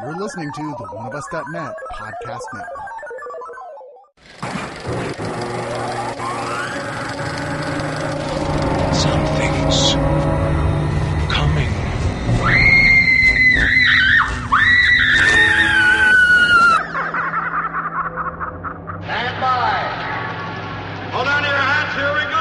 You're listening to the OneOfUs.net podcast network. Something's coming. Stand by. Hold on to your hats, here we go.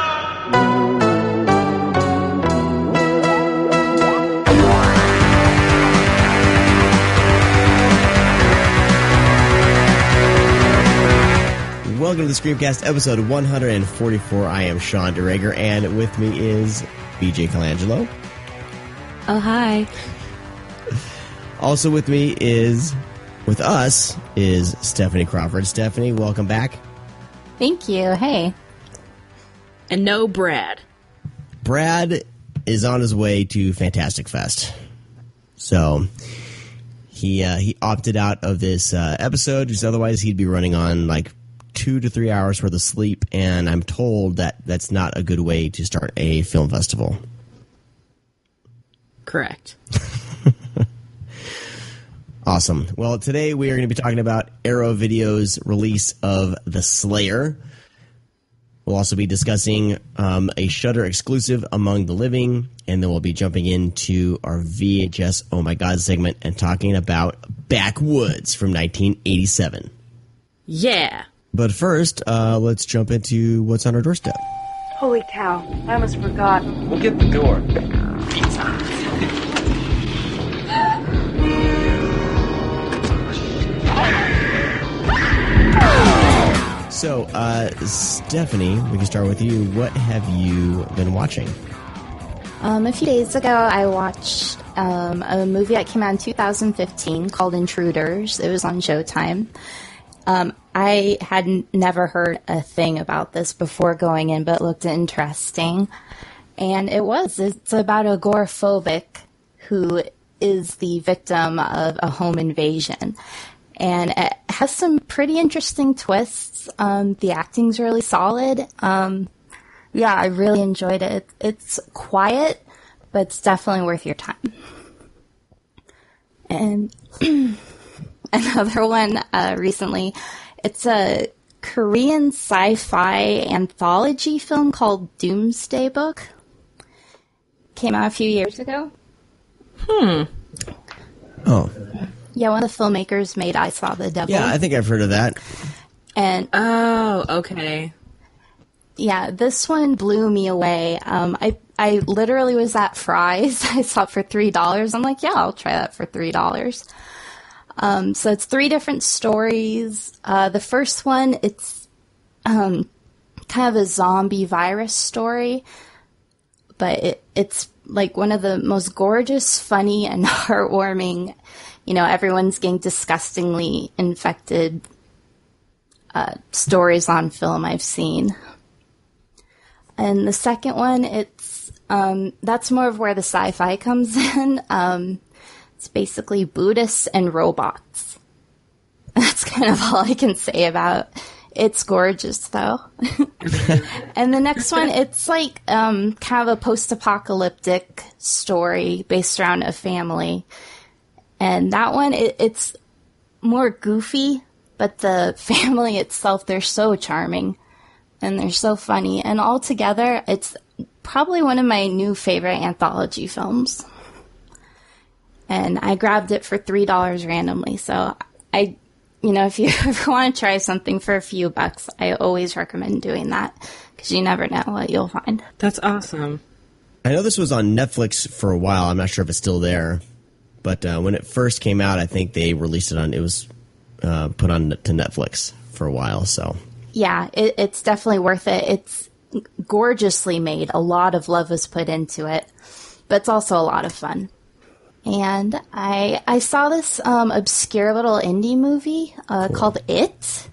Welcome to the Screamcast, episode 144. I am Sean Duregger, and with me is BJ Colangelo. Oh, hi. Also with us is Stephanie Crawford. Stephanie, welcome back. Thank you. Hey. And no Brad. Brad is on his way to Fantastic Fest. So he opted out of this episode, because otherwise he'd be running on like 2 to 3 hours worth of sleep, and I'm told that that's not a good way to start a film festival. Correct. Awesome. Well, today we are going to be talking about Arrow Video's release of The Slayer. We'll also be discussing a Shudder exclusive, Among the Living, and then we'll be jumping into our VHS Oh My God segment and talking about Backwoods from 1987. Yeah. But first, let's jump into what's on our doorstep. Holy cow, I almost forgot. We'll get the door. Pizza. So, Stephanie, we can start with you. What have you been watching? A few days ago, I watched a movie that came out in 2015 called Intruders. It was on Showtime. I had never heard a thing about this before going in, but it looked interesting. And it's about a agoraphobic who is the victim of a home invasion. And it has some pretty interesting twists. The acting's really solid. Yeah, I really enjoyed it. It's quiet, but it's definitely worth your time. And another one recently, it's a Korean sci-fi anthology film called Doomsday Book. Came out a few years ago. Oh. Yeah, one of the filmmakers made I Saw the Devil. Yeah, I think I've heard of that. And Oh, okay. yeah, this one blew me away. I literally was at Fry's. I saw it for $3. I'm like, yeah, I'll try that for $3. So it's 3 different stories. The first one, it's kind of a zombie virus story, but it's like one of the most gorgeous, funny, and heartwarming, everyone's getting disgustingly infected stories on film I've seen. And the second one, that's more of where the sci-fi comes in. It's basically Buddhists and robots. That's kind of all I can say about it. It's gorgeous, though. And the next one, it's like kind of a post-apocalyptic story based around a family. And that one, it's more goofy, but the family itself, they're so charming and they're so funny. And altogether, it's probably one of my new favorite anthology films. And I grabbed it for $3 randomly. So if you ever want to try something for a few bucks, I always recommend doing that because you never know what you'll find. That's awesome. I know this was on Netflix for a while. I'm not sure if it's still there. But when it first came out, I think they released it was put on to Netflix for a while. So yeah, it's definitely worth it. It's gorgeously made. A lot of love was put into it, but it's also a lot of fun. And I saw this obscure little indie movie called It.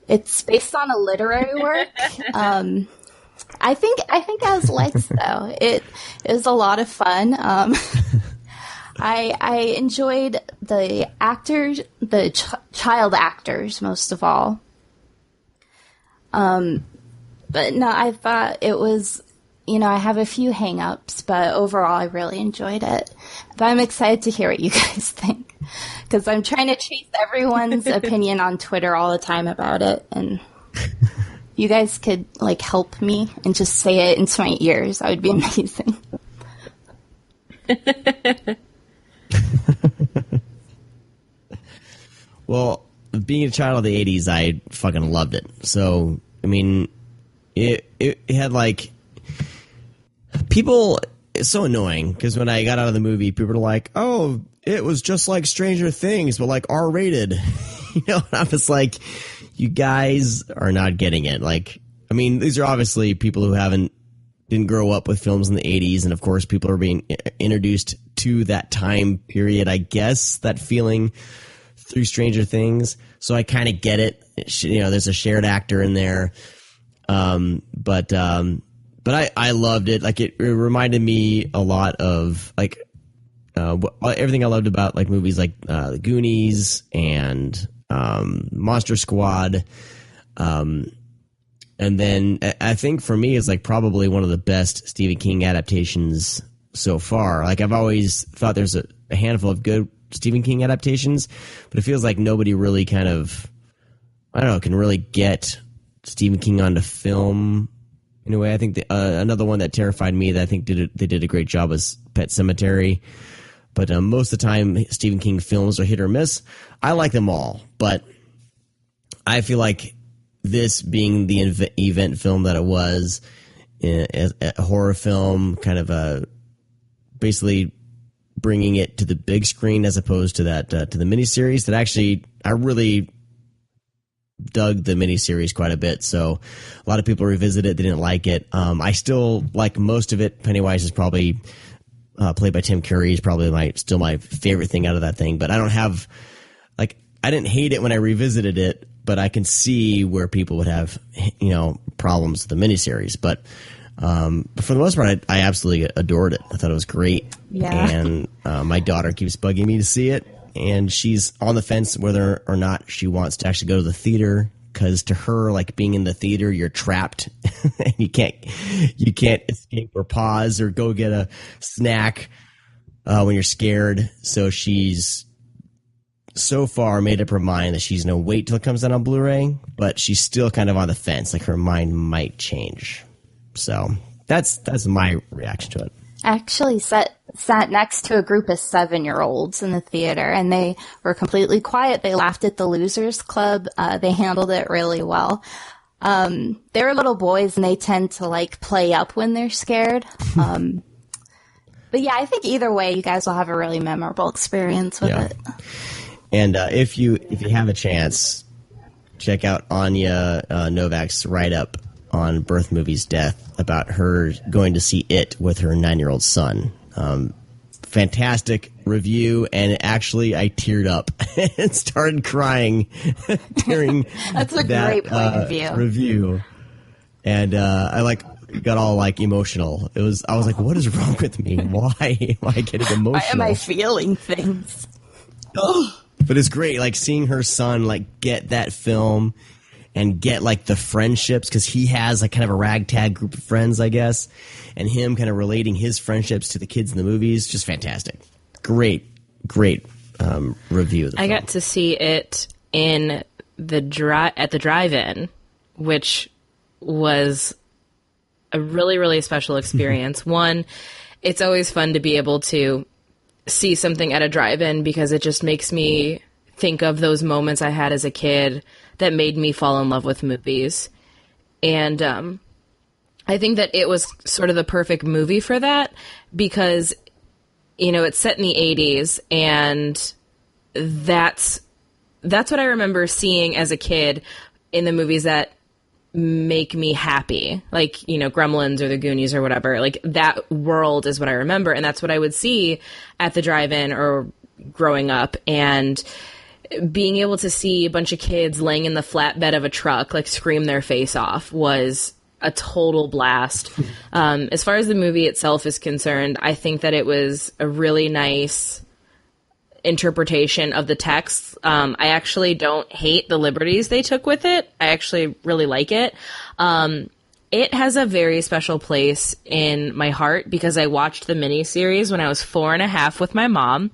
It's based on a literary work. I think it has legs though. It was a lot of fun. I enjoyed the actors, the child actors most of all. But no, I thought it was, I have a few hang-ups, but overall I really enjoyed it. But I'm excited to hear what you guys think. Because I'm trying to chase everyone's opinion on Twitter all the time about it, and you guys could like help me and just say it into my ears. That would be amazing. Well, being a child of the 80s, I fucking loved it. So, I mean, it had like people. It's so annoying because when I got out of the movie, people were like, "Oh, it was just like Stranger Things, but like R-rated." And I was like, "You guys are not getting it." Like, I mean, these are obviously people who didn't grow up with films in the 80s, and of course, people are being introduced to that time period. I guess that feeling through Stranger Things, so I kind of get it. There's a shared actor in there, but I loved it. Like it reminded me a lot of like everything I loved about like movies like The Goonies and Monster Squad. And then I think for me it's like probably one of the best Stephen King adaptations so far. Like I've always thought there's a handful of good Stephen King adaptations, but it feels like nobody really kind of, I don't know, can really get Stephen King onto film in a way. I think another one that terrified me that I think they did a great job was Pet Sematary. But most of the time, Stephen King films are hit or miss. I like them all, but I feel like this being the event film that it was, a horror film, kind of basically bringing it to the big screen as opposed to that to the miniseries. That actually, I really dug the miniseries quite a bit. So a lot of people revisit it. They didn't like it. I still like most of it. Pennywise is probably played by Tim Curry is probably still my favorite thing out of that thing. But I don't have I didn't hate it when I revisited it, but I can see where people would have problems with the miniseries. But for the most part, I absolutely adored it. I thought it was great. Yeah. And my daughter keeps bugging me to see it. And she's on the fence whether or not she wants to actually go to the theater, because to her, like being in the theater, you're trapped and you can't escape or pause or go get a snack when you're scared. So she's so far made up her mind that she's going to wait till it comes out on Blu-ray, but she's still kind of on the fence. Like her mind might change. So that's my reaction to it. I actually sat next to a group of 7-year-olds in the theater, and they were completely quiet. They laughed at the Losers Club. They handled it really well. They were little boys, and they tend to play up when they're scared. But yeah, I think either way, you guys will have a really memorable experience with it. And if you have a chance, check out Anya Novak's write-up on Birth Movie's death about her going to see it with her 9-year-old son. Fantastic review, and actually I teared up and started crying during That's a great point of view. Review. And I got all emotional. I was like, what is wrong with me? Why am I getting emotional? Why am I feeling things? But it's great, seeing her son get that film and get the friendships, because he has kind of a ragtag group of friends, I guess, and him kind of relating his friendships to the kids in the movies. Just fantastic. Great review of the film. I got to see it at the drive-in, which was a really, really special experience. One, it's always fun to be able to see something at a drive-in because it just makes me think of those moments I had as a kid that made me fall in love with movies. And I think that it was sort of the perfect movie for that because, it's set in the 80s, and that's what I remember seeing as a kid in the movies that make me happy, Gremlins or the Goonies or whatever. That world is what I remember, and that's what I would see at the drive-in or growing up. And being able to see a bunch of kids laying in the flatbed of a truck, scream their face off, was a total blast. As far as the movie itself is concerned, I think that it was a really nice interpretation of the text. I actually don't hate the liberties they took with it. I actually really like it. It has a very special place in my heart because I watched the miniseries when I was 4.5 with my mom.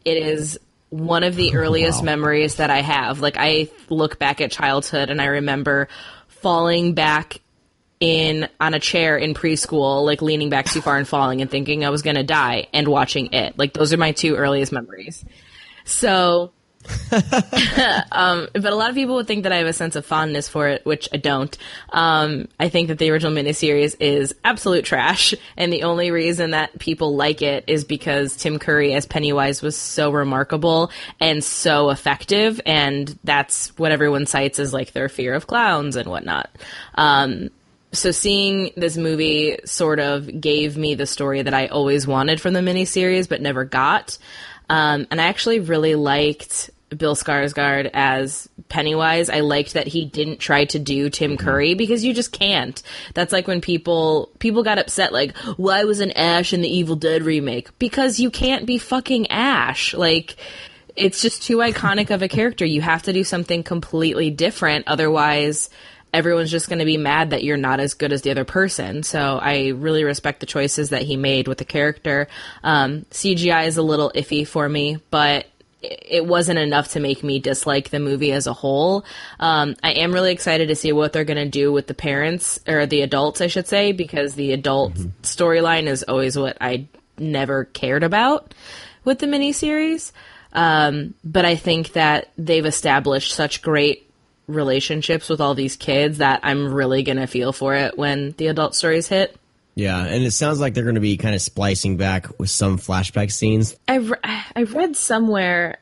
It is one of the earliest memories that I have. Like, I look back at childhood and I remember falling back on a chair in preschool, like leaning back too far and falling and thinking I was going to die, and watching it. Like, those are my two earliest memories. So, but a lot of people would think that I have a sense of fondness for it, which I don't. I think that the original miniseries is absolute trash, and the only reason that people like it is because Tim Curry as Pennywise was so remarkable and so effective, and that's what everyone cites as like their fear of clowns and whatnot. So seeing this movie sort of gave me the story that I always wanted from the miniseries but never got. And I actually really liked Bill Skarsgård as Pennywise. I liked that he didn't try to do Tim Curry, because you just can't. That's like when people got upset, like, why wasn't Ash in the Evil Dead remake? Because you can't be fucking Ash. Like, it's just too iconic of a character. You have to do something completely different. Otherwise, everyone's just going to be mad that you're not as good as the other person. So I really respect the choices that he made with the character. CGI is a little iffy for me, but it wasn't enough to make me dislike the movie as a whole. I am really excited to see what they're going to do with the parents, or the adults, I should say, because the adult storyline is always what I never cared about with the miniseries. But I think that they've established such great relationships with all these kids that I'm really going to feel for it when the adult stories hit. Yeah, and it sounds like they're going to be kind of splicing back with some flashback scenes. I read somewhere,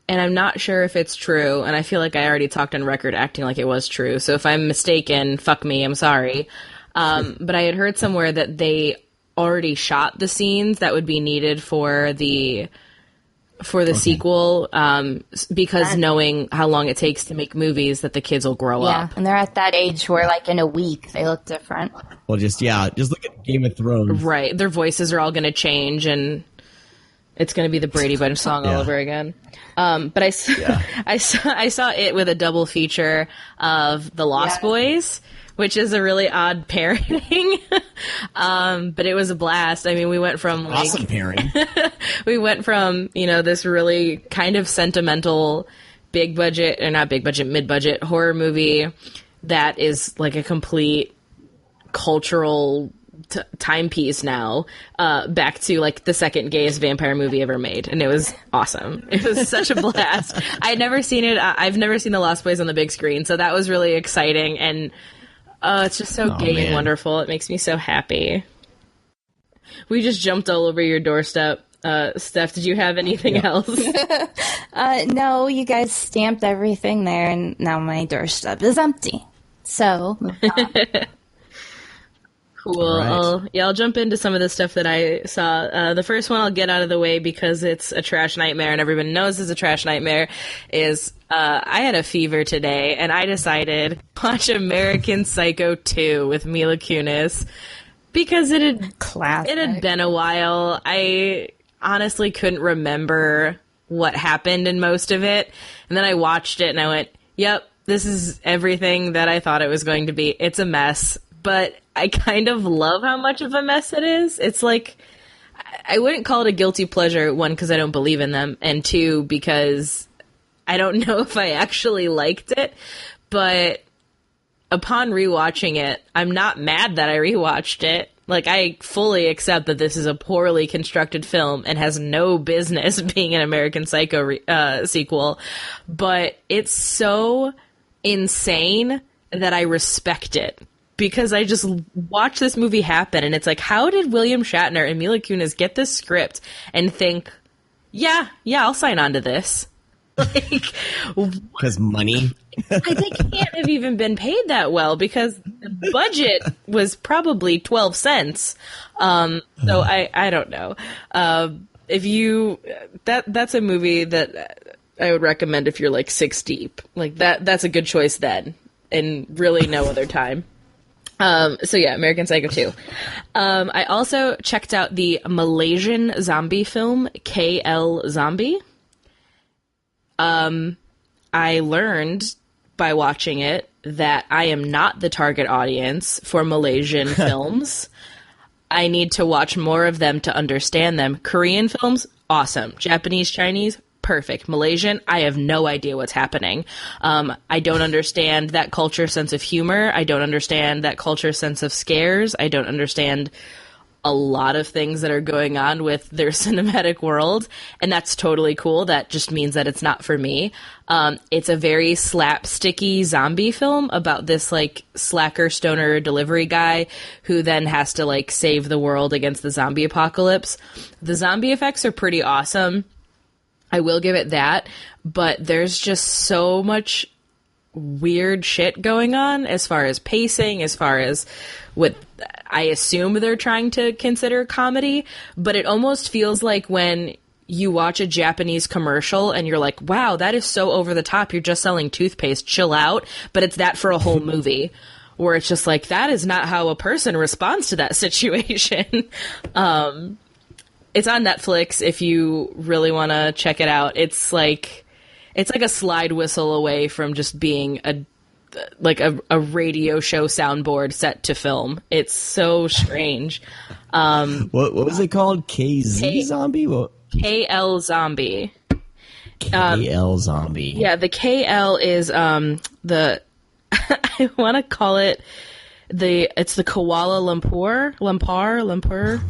and I'm not sure if it's true, and I feel like I already talked on record acting like it was true, so if I'm mistaken, fuck me, I'm sorry. But I had heard somewhere that they already shot the scenes that would be needed for the sequel, because knowing how long it takes to make movies, that the kids will grow up. Yeah, and they're at that age where, like, in a week, they look different. Well, just look at Game of Thrones. Right. Their voices are all going to change, and it's going to be the Brady Bunch song all over again. But I saw it with a double feature of The Lost Boys, which is a really odd pairing. But it was a blast. I mean, we went from like... Awesome pairing. We went from, this really kind of sentimental mid-budget horror movie that is like a complete cultural timepiece now, back to like the second gayest vampire movie ever made, and it was awesome. It was such a blast. I'd never seen it. I've never seen The Lost Boys on the big screen, so that was really exciting, and it's just so gay and wonderful. It makes me so happy. We just jumped all over your doorstep. Steph, did you have anything else? No, you guys stamped everything there, and now my doorstep is empty. So, cool. Right. I'll jump into some of the stuff that I saw. The first one I'll get out of the way because it's a trash nightmare and everyone knows it's a trash nightmare, is I had a fever today and I decided to watch American Psycho 2 with Mila Kunis because it had been a while. I honestly couldn't remember what happened in most of it. And then I watched it and I went, yep, this is everything that I thought it was going to be. It's a mess. But I kind of love how much of a mess it is. It's like, I wouldn't call it a guilty pleasure, one, because I don't believe in them, and two, because I don't know if I actually liked it. But upon rewatching it, I'm not mad that I rewatched it. Like, I fully accept that this is a poorly constructed film and has no business being an American Psycho sequel. But it's so insane that I respect it. Because I just watched this movie happen, and it's like, how did William Shatner and Mila Kunis get this script and think, yeah, I'll sign on to this? Like, because money. They can't have even been paid that well, because the budget was probably 12 cents. So I don't know. If you that's a movie that I would recommend if you're like 6 deep. Like that's a good choice then, and really no other time. So yeah, American Psycho 2. I also checked out the Malaysian zombie film, KL Zombie. I learned by watching it that I am not the target audience for Malaysian films. I need to watch more of them to understand them. Korean films, awesome. Japanese, Chinese, perfect. Malaysian, I have no idea what's happening. I don't understand that culture sense of humor. I don't understand that culture sense of scares. I don't understand a lot of things that are going on with their cinematic world, and that's totally cool. That just means that it's not for me. It's a very slapsticky zombie film about this like slacker stoner delivery guy who then has to like save the world against the zombie apocalypse. The zombie effects are pretty awesome, I will give it that, but there's just so much weird shit going on as far as pacing, as far as what I assume they're trying to consider comedy, but it almost feels like when you watch a Japanese commercial and you're like, wow, that is so over the top, you're just selling toothpaste, chill out, but it's that for a whole movie, where it's just like, that is not how a person responds to that situation. It's on Netflix if you really want to check it out. It's like a slide whistle away from just being a radio show soundboard set to film. It's so strange. What was it called? KZ Zombie? What? KL Zombie. KL Zombie. Yeah, the KL is the I want to call it it's the Kuala Lumpur.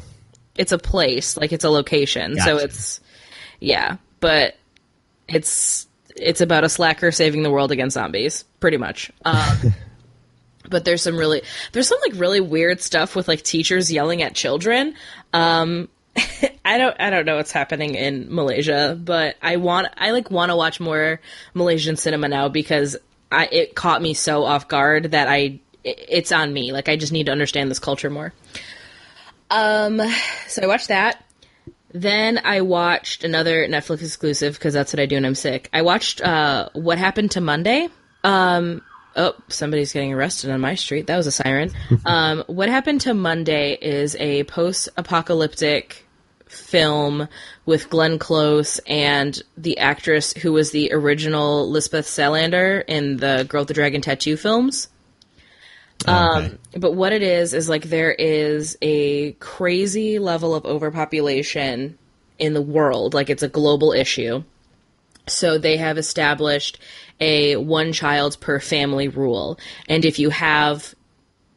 It's a place, like it's a location. Gotcha. So but it's about a slacker saving the world against zombies, pretty much. But there's some really weird stuff with like teachers yelling at children. I don't know what's happening in Malaysia, but I want to watch more Malaysian cinema now because it caught me so off guard that it's on me. Like I just need to understand this culture more. So I watched that. Then I watched another Netflix exclusive because that's what I do when I'm sick. I watched What Happened to Monday. Oh, somebody's getting arrested on my street. That was a siren. What Happened to Monday is a post-apocalyptic film with Glenn Close and the actress who was the original Lisbeth Salander in the Girl with the Dragon Tattoo films. Okay. But what it is like there is a crazy level of overpopulation in the world. Like it's a global issue. So they have established a one child per family rule. And if you have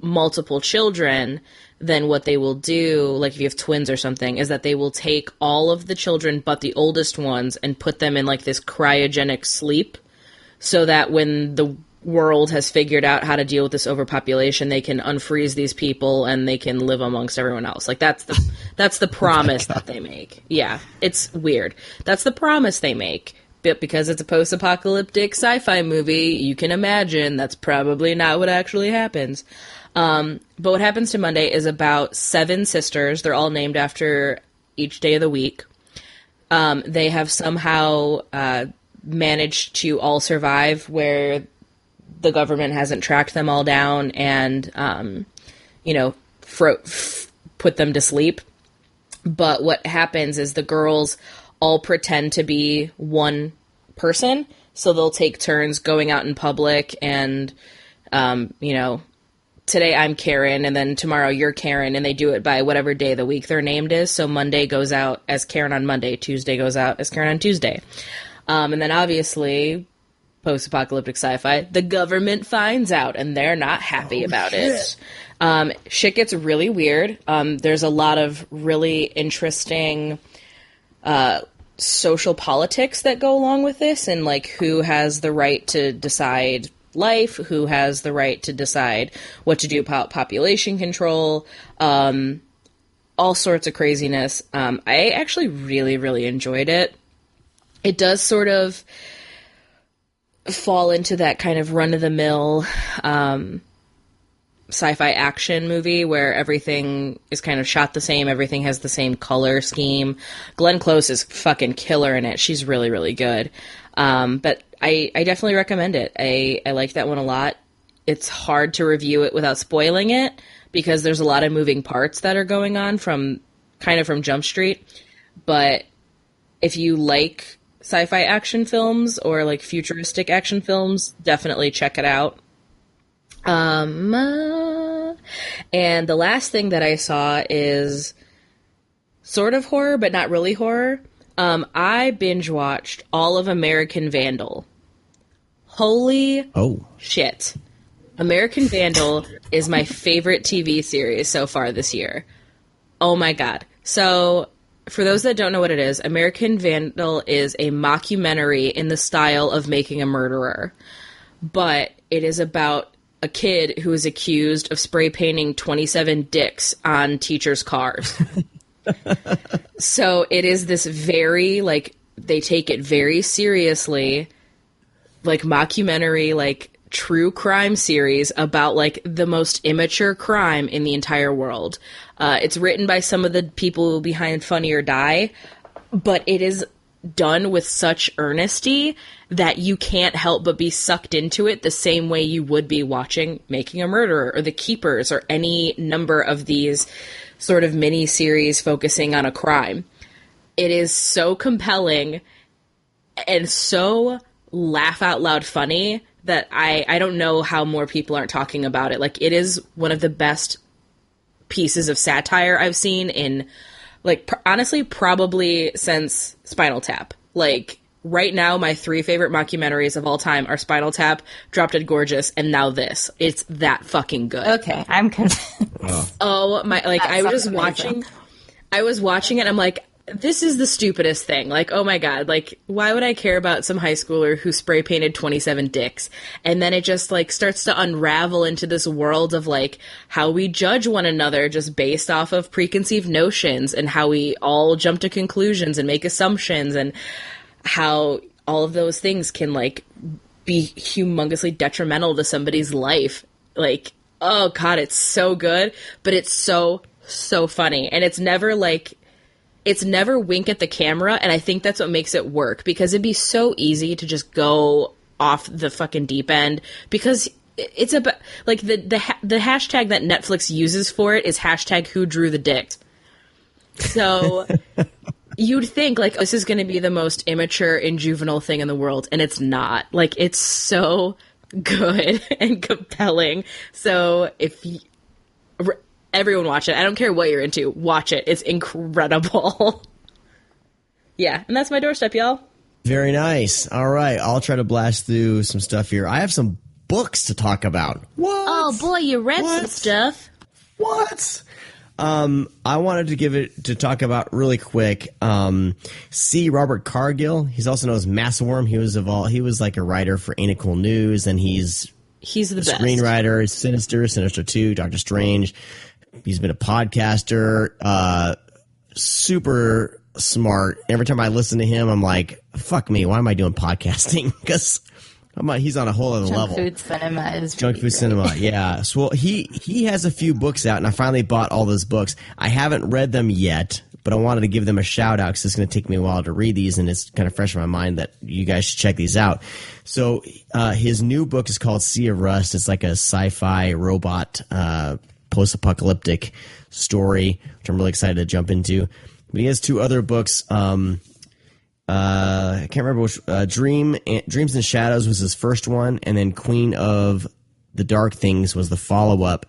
multiple children, then what they will do, like if you have twins or something, is that they will take all of the children but the oldest ones and put them in like this cryogenic sleep so that when the world has figured out how to deal with this overpopulation, they can unfreeze these people and they can live amongst everyone else. Like that's the promise that they make. Yeah, it's weird. That's the promise they make. But because it's a post-apocalyptic sci-fi movie, you can imagine that's probably not what actually happens. But What Happens to Monday is about 7 sisters. They're all named after each day of the week. They have somehow managed to all survive where the government hasn't tracked them all down and, put them to sleep. But what happens is the girls all pretend to be one person. So they'll take turns going out in public and, today I'm Karen and then tomorrow you're Karen, and they do it by whatever day of the week their named is. So Monday goes out as Karen on Monday, Tuesday goes out as Karen on Tuesday. And then obviously, post-apocalyptic sci-fi, the government finds out and they're not happy about it. Shit gets really weird. There's a lot of really interesting social politics that go along with this, and like who has the right to decide life, who has the right to decide what to do about population control, all sorts of craziness. I actually really, really enjoyed it. It does sort of fall into that kind of run-of-the-mill sci-fi action movie where everything is kind of shot the same, everything has the same color scheme. Glenn Close is fucking killer in it. She's really, really good. But I definitely recommend it. I like that one a lot. It's hard to review it without spoiling it because there's a lot of moving parts that are going on from Jump Street. But if you like sci-fi action films or like futuristic action films, definitely check it out. And the last thing that I saw is sort of horror, but not really horror. I binge watched all of American Vandal. Holy shit. American Vandal is my favorite TV series so far this year. Oh my god. So, for those that don't know what it is, American Vandal is a mockumentary in the style of Making a Murderer. But it is about a kid who is accused of spray painting 27 dicks on teachers' cars. So it is this very, like, they take it very seriously, like, mockumentary, like, true crime series about, like, the most immature crime in the entire world. It's written by some of the people behind Funny or Die, but it is done with such earnesty that you can't help but be sucked into it the same way you would be watching Making a Murderer or The Keepers or any number of these sort of mini-series focusing on a crime. It is so compelling and so laugh-out-loud funny that I don't know how more people aren't talking about it. Like, it is one of the best pieces of satire I've seen in, like, honestly, probably since Spinal Tap. Like, right now, my 3 favorite mockumentaries of all time are Spinal Tap, Drop Dead Gorgeous, and now this. It's that fucking good. Okay, I'm convinced. Oh my, like, I was watching it, I'm like, this is the stupidest thing. Like, oh my god, like, why would I care about some high schooler who spray painted 27 dicks? And then it just, like, starts to unravel into this world of, like, how we judge one another just based off of preconceived notions, and how we all jump to conclusions and make assumptions, and how all of those things can, like, be humongously detrimental to somebody's life. Like, oh god, it's so good, but it's so funny. And it's never, like, it's never wink at the camera, and I think that's what makes it work, because it'd be so easy to just go off the fucking deep end, because it's about, like, the hashtag that Netflix uses for it is hashtag who drew the dick. So you'd think, like, this is going to be the most immature and juvenile thing in the world, and it's not. Like, it's so good and compelling. So if everyone watch it. I don't care what you're into. Watch it. It's incredible. Yeah, and that's my doorstep, y'all. Very nice. All right, I'll try to blast through some stuff here. I have some books to talk about. What? Oh boy, you read some stuff. What? I wanted to talk about really quick. C. Robert Cargill. He's also known as Massworm. He was like a writer for Ain't It Cool News, and he's the best screenwriter. Sinister 2, Doctor Strange. He's been a podcaster, super smart. Every time I listen to him, I'm like, fuck me, why am I doing podcasting? Because he's on a whole other level. Junk food cinema is Junk food cinema, yeah. So, well, he has a few books out, and I finally bought all those books. I haven't read them yet, but I wanted to give them a shout out because it's going to take me a while to read these, and it's kind of fresh in my mind that you guys should check these out. So his new book is called Sea of Rust. It's like a sci-fi robot post-apocalyptic story, which I'm really excited to jump into. But he has 2 other books. I can't remember which. Dreams and Shadows was his first one, and then Queen of the Dark Things was the follow-up.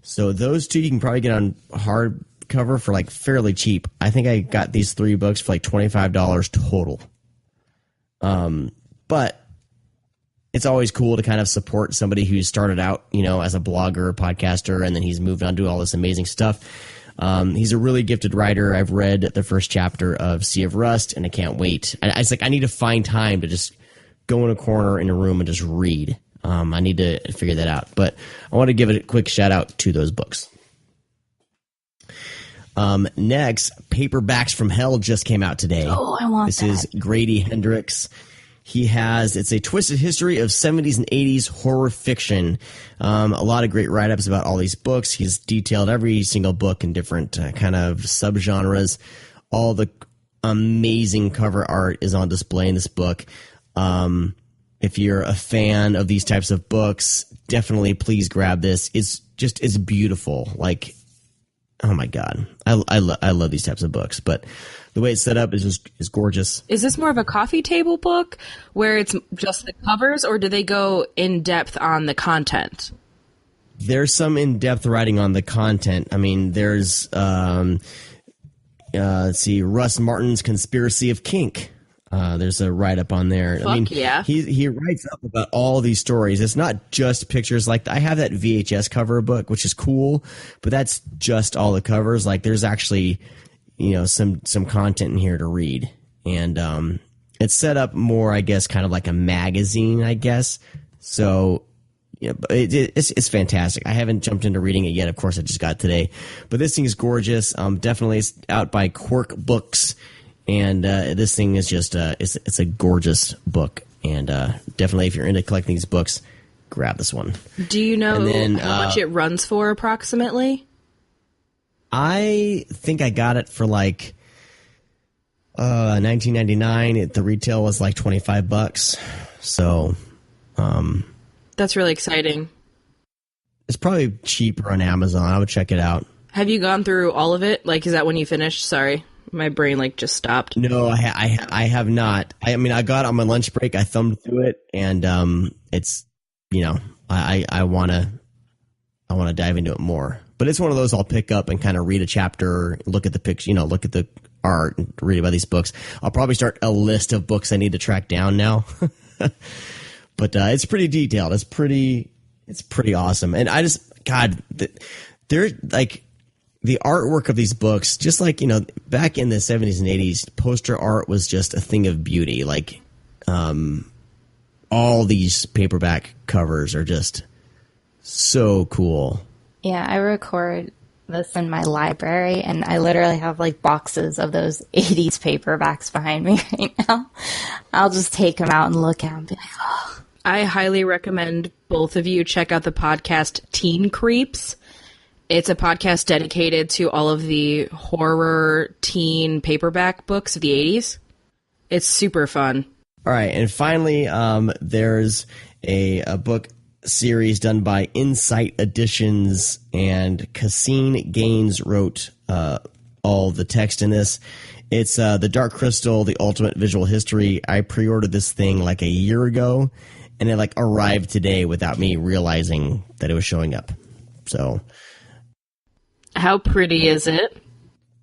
So those 2 you can probably get on hardcover for, like, fairly cheap. I think I got these 3 books for like $25 total. But it's always cool to kind of support somebody who started out, as a blogger or podcaster, and then he's moved on to all this amazing stuff. He's a really gifted writer. I've read the first chapter of Sea of Rust, and I can't wait. It's like I need to find time to just go in a corner in a room and just read. I need to figure that out. But I want to give it a quick shout out to those books. Next, Paperbacks from Hell just came out today. Oh, I want that. This is Grady Hendrix. It's a twisted history of 70s and 80s horror fiction. A lot of great write-ups about all these books. He's detailed every single book in different kind of subgenres. All the amazing cover art is on display in this book. If you're a fan of these types of books, definitely please grab this. It's beautiful. Like, oh my God. I love these types of books, but the way it's set up is gorgeous. Is this more of a coffee table book where it's just the covers, or do they go in depth on the content? There's some in-depth writing on the content. I mean, there's let's see, Russ Martin's Conspiracy of Kink. There's a write-up on there. Fuck yeah. He writes up about all these stories. It's not just pictures. Like, I have that VHS cover book, which is cool, but that's just all the covers. Like, there's actually, some content in here to read. And it's set up more, I guess, kind of like a magazine, I guess. So, it's fantastic. I haven't jumped into reading it yet. Of course, I just got it today. But this thing is gorgeous. Definitely it's out by Quirk Books. And this thing is just it's a gorgeous book, and definitely if you're into collecting these books, grab this one. Do you know how much it runs for approximately? I think I got it for like $19.99. The retail was like $25. So that's really exciting. It's probably cheaper on Amazon. I would check it out. Have you gone through all of it? Like, is that when you finished? Sorry. My brain just stopped. No, I have not. I mean, I got it on my lunch break. I thumbed through it, and it's I want to dive into it more. But it's one of those I'll pick up and kind of read a chapter, look at the picture, look at the art, and read about these books. I'll probably start a list of books I need to track down now. But it's pretty detailed. It's pretty awesome. And I just they're like. The artwork of these books, just like, back in the 70s and 80s, poster art was just a thing of beauty. Like, all these paperback covers are just so cool. Yeah, I record this in my library, and I literally have, like, boxes of those 80s paperbacks behind me right now. I'll just take them out and look at them and be like, oh. I highly recommend both of you check out the podcast Teen Creeps. It's a podcast dedicated to all of the horror teen paperback books of the 80s. It's super fun. All right, and finally, there's a book series done by Insight Editions, and Cassine Gaines wrote all the text in this. It's The Dark Crystal, The Ultimate Visual History. I pre-ordered this thing like a year ago, and it arrived today without me realizing that it was showing up. So... How pretty is it?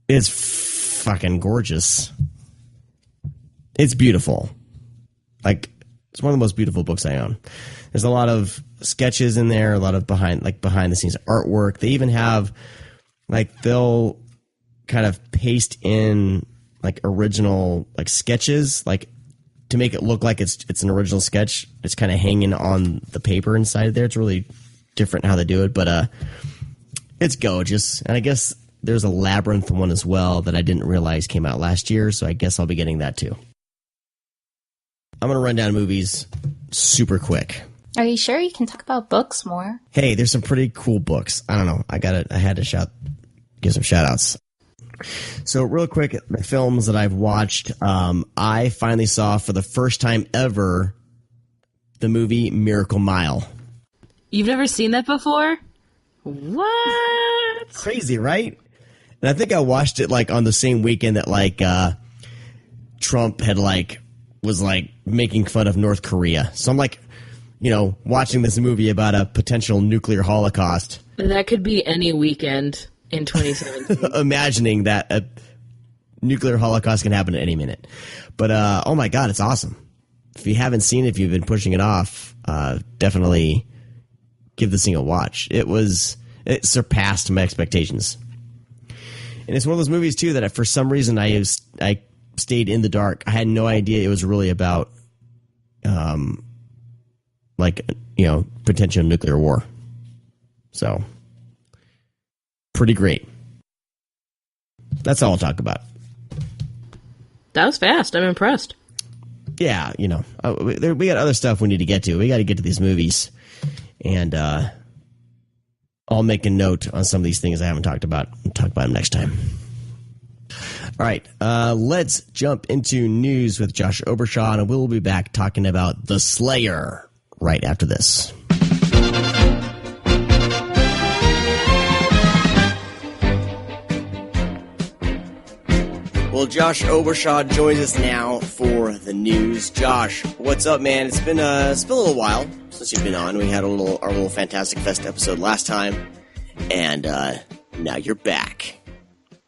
It's fucking gorgeous. It's beautiful. Like, it's one of the most beautiful books I own. There's a lot of sketches in there, a lot of behind the scenes artwork. They even have, they'll kind of paste in, original, sketches, to make it look like it's an original sketch. It's kind of hanging on the paper inside there. It's really different how they do it, but, it's gorgeous, and I guess there's a Labyrinth one as well that I didn't realize came out last year, so I guess I'll be getting that too. I'm going to run down movies super quick. Are you sure you can talk about books more? Hey, there's some pretty cool books. I don't know. I had to give some shout-outs. So real quick, the films that I've watched, I finally saw for the first time ever the movie Miracle Mile. You've never seen that before? What? Crazy, right? And I think I watched it on the same weekend that Trump had was making fun of North Korea. So I'm watching this movie about a potential nuclear holocaust. That could be any weekend in 2017. Imagining that a nuclear holocaust can happen at any minute. But oh my God, it's awesome. If you haven't seen it, if you've been pushing it off, definitely give this thing a watch. It surpassed my expectations. And it's one of those movies too that for some reason I stayed in the dark. I had no idea it was really about potential nuclear war. So pretty great. That's all I'll talk about. That was fast. I'm impressed. Yeah, we got other stuff we need to get to. We got to get to these movies. And I'll make a note on some of these things I haven't talked about and talk about them next time. All right, let's jump into news with Josh Obershaw, and we'll be back talking about The Slayer right after this. Well, Josh Obershaw joins us now for the news. Josh, what's up, man? It's been a little while since you've been on. We had our little Fantastic Fest episode last time, and now you're back.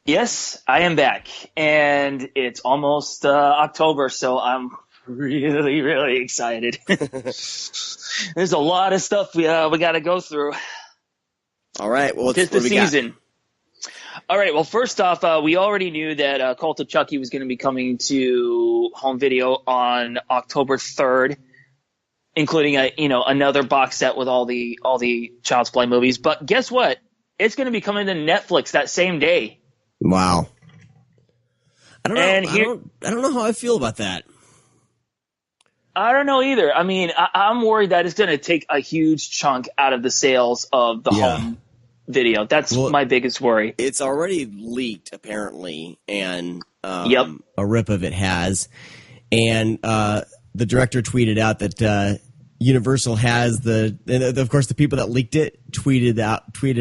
Yes, I am back, and it's almost October, so I'm really, really excited. There's a lot of stuff we got to go through. All right. Well, Tis the season. All right. Well, first off, we already knew that Cult of Chucky was going to be coming to home video on October 3rd, including another box set with all the Child's Play movies. But guess what? It's going to be coming to Netflix that same day. Wow. I don't know how I feel about that. I don't know either. I mean, I'm worried that it's going to take a huge chunk out of the sales of the home video. That's my biggest worry. It's already leaked, apparently, and a rip of it has. And the director tweeted out that Universal has of course, the people that leaked it tweeted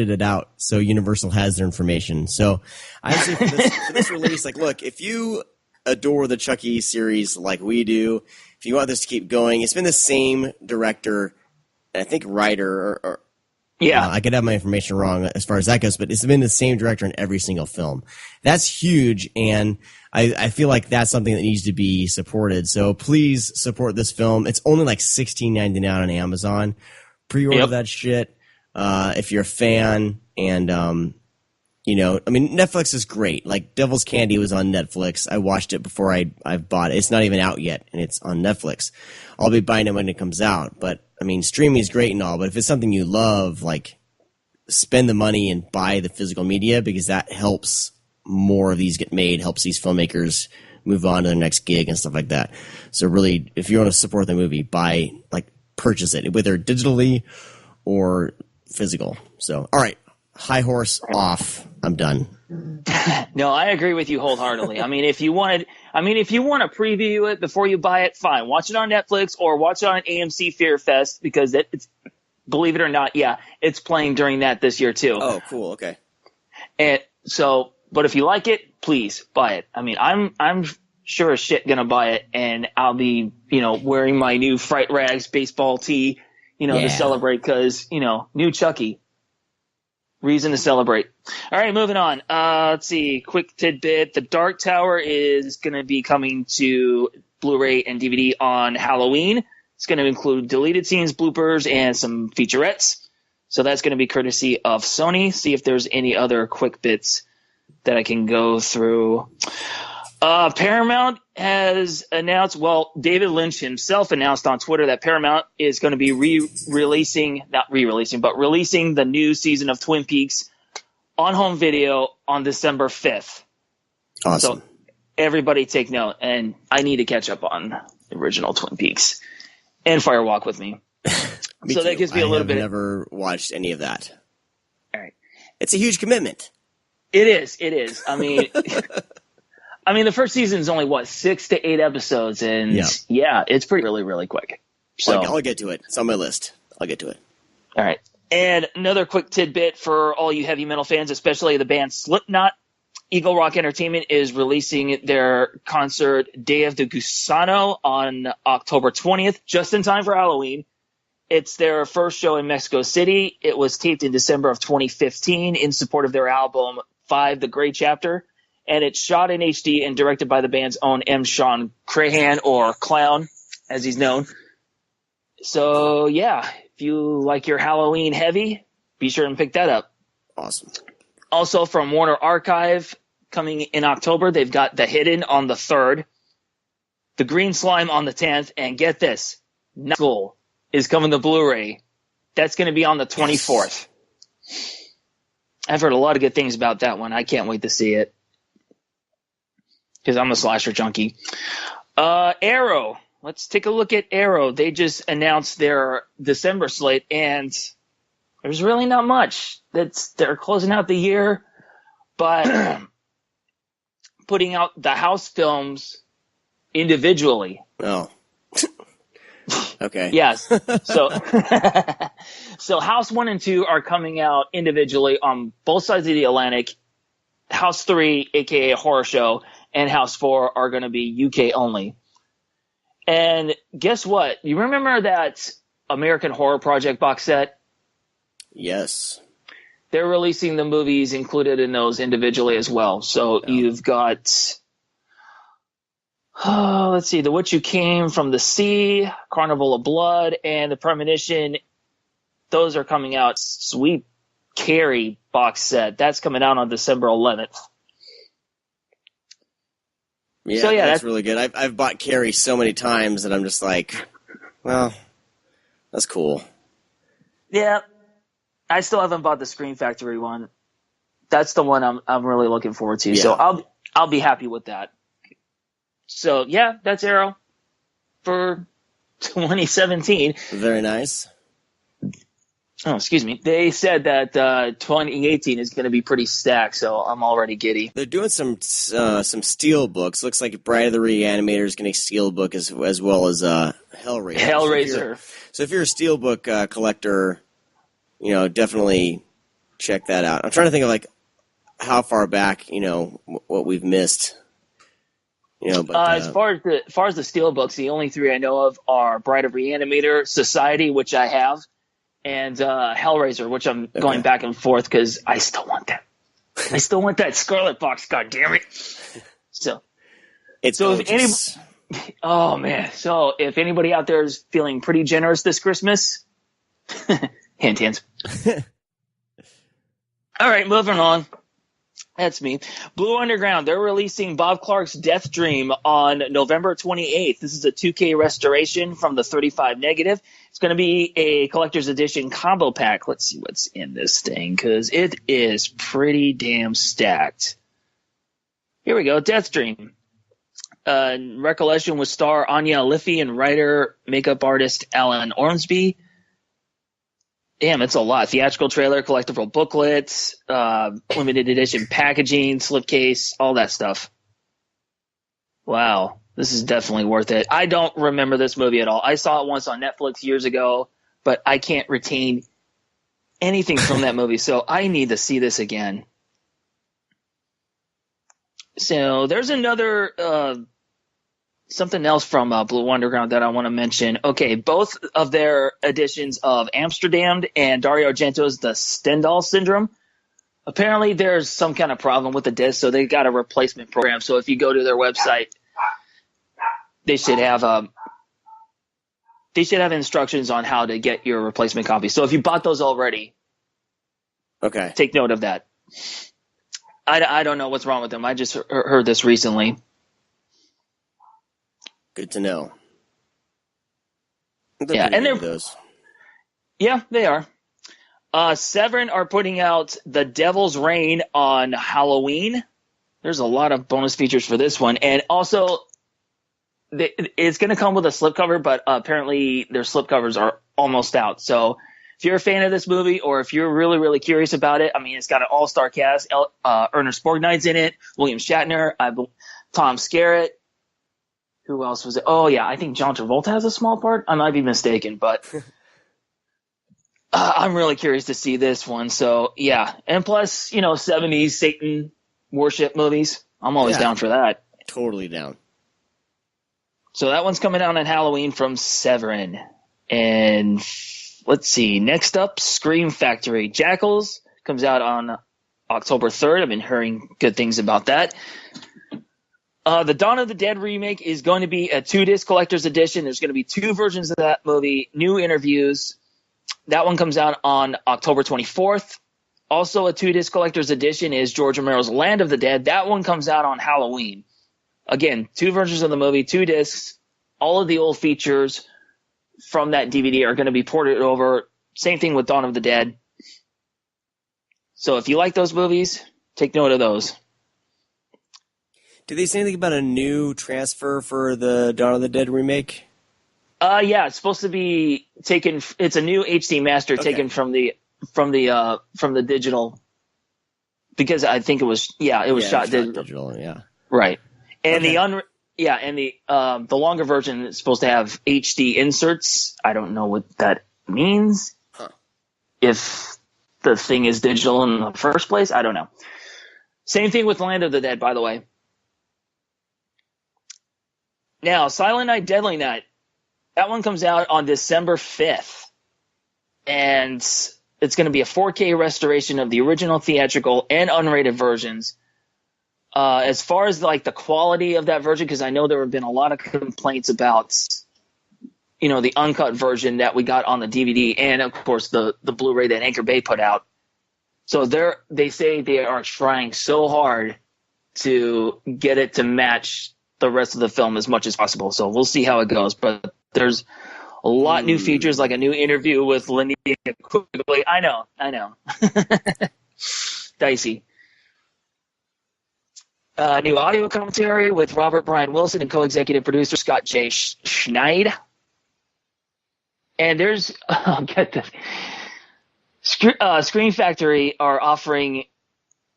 it out. So Universal has their information. So I say for this release, like, look, if you adore the Chucky series like we do, if you want this to keep going, it's been the same director, I think writer, I could have my information wrong as far as that goes, but it's been the same director in every single film. That's huge, and I feel like that's something that needs to be supported. So please support this film. It's only like $16.99 on Amazon. Pre-order that shit if you're a fan. And Netflix is great. Like Devil's Candy was on Netflix. I watched it before I bought it. It's not even out yet, and it's on Netflix. I'll be buying it when it comes out. But I mean, streaming is great and all, but if it's something you love, like, spend the money and buy the physical media, because that helps more of these get made, helps these filmmakers move on to their next gig and stuff like that. So really, if you want to support the movie, purchase it, whether digitally or physical. So, all right, high horse off. I'm done. No, I agree with you wholeheartedly. I mean, if you want to preview it before you buy it, fine. Watch it on Netflix or watch it on AMC Fear Fest, because it's, believe it or not, it's playing during that this year too. Oh, cool. Okay. And so, but if you like it, please buy it. I mean, I'm sure as shit gonna buy it, and I'll be, wearing my new Fright Rags baseball tee, to celebrate, because, new Chucky. Reason to celebrate. All right, moving on. Let's see. Quick tidbit. The Dark Tower is going to be coming to Blu-ray and DVD on Halloween. It's going to include deleted scenes, bloopers, and some featurettes. So that's going to be courtesy of Sony. See if there's any other quick bits that I can go through. Paramount has announced, David Lynch himself announced on Twitter that Paramount is going to be releasing the new season of Twin Peaks on home video on December 5th. Awesome. So everybody take note, and I need to catch up on the original Twin Peaks and Fire Walk with Me. Me so too. that gives me a little bit. I've never watched any of that. All right. It's a huge commitment. It is. I mean, the first season is only 6 to 8 episodes, and it's pretty really, really quick. So I'll get to it. It's on my list. I'll get to it. All right. And another quick tidbit for all you heavy metal fans, especially the band Slipknot. Eagle Rock Entertainment is releasing their concert Day of the Gusano on October 20th, just in time for Halloween. It's their first show in Mexico City. It was taped in December of 2015 in support of their album 5, The Gray Chapter. And it's shot in HD and directed by the band's own M. Sean Crahan, or Clown, as he's known. So, if you like your Halloween heavy, be sure and pick that up. Awesome. Also from Warner Archive, coming in October, they've got The Hidden on the 3rd, The Green Slime on the 10th, and get this, Knuckle is coming to Blu-ray. That's going to be on the 24th. Yes. I've heard a lot of good things about that one. I can't wait to see it, because I'm a slasher junkie. Arrow. Let's take a look at Arrow. They just announced their December slate, and there's really not much. They're closing out the year by putting out the house films individually. Oh. Okay. Yes. So, so House 1 and 2 are coming out individually on both sides of the Atlantic. House 3, aka Horror Show, and House 4 are going to be UK only. And guess what? You remember that American Horror Project box set? Yes. they're releasing the movies included in those individually as well. So you've got, let's see, The Witch Who Came from the Sea, Carnival of Blood, and The Premonition. Those are coming out. Sweet Carrie box set. That's coming out on December 11th. Yeah, so, that's really good. I've bought Carrie so many times that I'm just like, well, that's cool. Yeah, I still haven't bought the Scream Factory one. That's the one I'm really looking forward to. Yeah. So I'll be happy with that. So yeah, that's Arrow for 2017. Very nice. Oh, excuse me. They said that 2018 is going to be pretty stacked, so I'm already giddy. They're doing some steel books. Looks like Bride of the Reanimator is getting a steel book as well as Hellraiser. Hellraiser. So if you're a steel book collector, definitely check that out. I'm trying to think of like how far back, what we've missed. But as far as the steel books, the only three I know of are Bride of Reanimator, Society, which I have, and Hellraiser, which I'm going back and forth because I still want that. I still want that Scarlet box. God damn it! So oh man! So if anybody out there is feeling pretty generous this Christmas, hint, hint. All right, moving on. That's me. Blue Underground, they're releasing Bob Clark's Death Dream on November 28th. This is a 2K restoration from the 35 negative. It's going to be a collector's edition combo pack. Let's see what's in this thing, because it is pretty damn stacked. Here we go, Death Dream. Recollection with star Anya Liffey and writer, makeup artist Alan Ormsby. Damn, it's a lot. Theatrical trailer, collectible booklets, limited edition packaging, slipcase, all that stuff. Wow, this is definitely worth it. I don't remember this movie at all. I saw it once on Netflix years ago, but I can't retain anything from that movie, so I need to see this again. So there's another something else from Blue Underground that I want to mention. Okay, both of their editions of Amsterdam and Dario Argento's The Stendhal Syndrome. Apparently there's some kind of problem with the disc, so they got a replacement program. So if you go to their website, they should have instructions on how to get your replacement copy. So if you bought those already, okay, take note of that. I don't know what's wrong with them. I just heard this recently. Good to know. Yeah, and those. Yeah, they are. Severin are putting out The Devil's Reign on Halloween. There's a lot of bonus features for this one, and also it's going to come with a slipcover, but apparently their slipcovers are almost out. So if you're a fan of this movie, or if you're really, really curious about it, I mean, it's got an all-star cast. Ernest Borgnine's in it, William Shatner, Tom Skerritt. Who else was it? Oh, yeah, I think John Travolta has a small part. I might be mistaken, but I'm really curious to see this one. So, yeah. And plus, 70s Satan worship movies. I'm always down for that. Totally down. So that one's coming out on Halloween from Severin. And let's see. Next up, Scream Factory. Jackals comes out on October 3rd. I've been hearing good things about that. The Dawn of the Dead remake is going to be a 2-disc collector's edition. There's going to be 2 versions of that movie, new interviews. That one comes out on October 24th. Also a 2-disc collector's edition is George Romero's Land of the Dead. That one comes out on Halloween. Again, 2 versions of the movie, 2 discs. All of the old features from that DVD are going to be ported over. Same thing with Dawn of the Dead. So if you like those movies, take note of those. Did they say anything about a new transfer for the Dawn of the Dead remake? Yeah, it's supposed to be taken. It's a new HD master taken from the digital, because I think it was shot digital. Yeah, right. And the longer version is supposed to have HD inserts. I don't know what that means. Huh. If the thing is digital in the first place, I don't know. Same thing with Land of the Dead, by the way. Now, Silent Night, Deadly Night, that one comes out on December 5th. And it's going to be a 4K restoration of the original theatrical and unrated versions. As far as like the quality of that version, because I know there have been a lot of complaints about, the uncut version that we got on the DVD, and of course the Blu-ray that Anchor Bay put out. So they say they are trying so hard to get it to match the rest of the film as much as possible. So we'll see how it goes. But there's a lot new features, like a new interview with Lindy Quigley. I know. Dicey. New audio commentary with Robert Brian Wilson and co-executive producer Scott J. Schneid. And there's, get this, Screen Factory are offering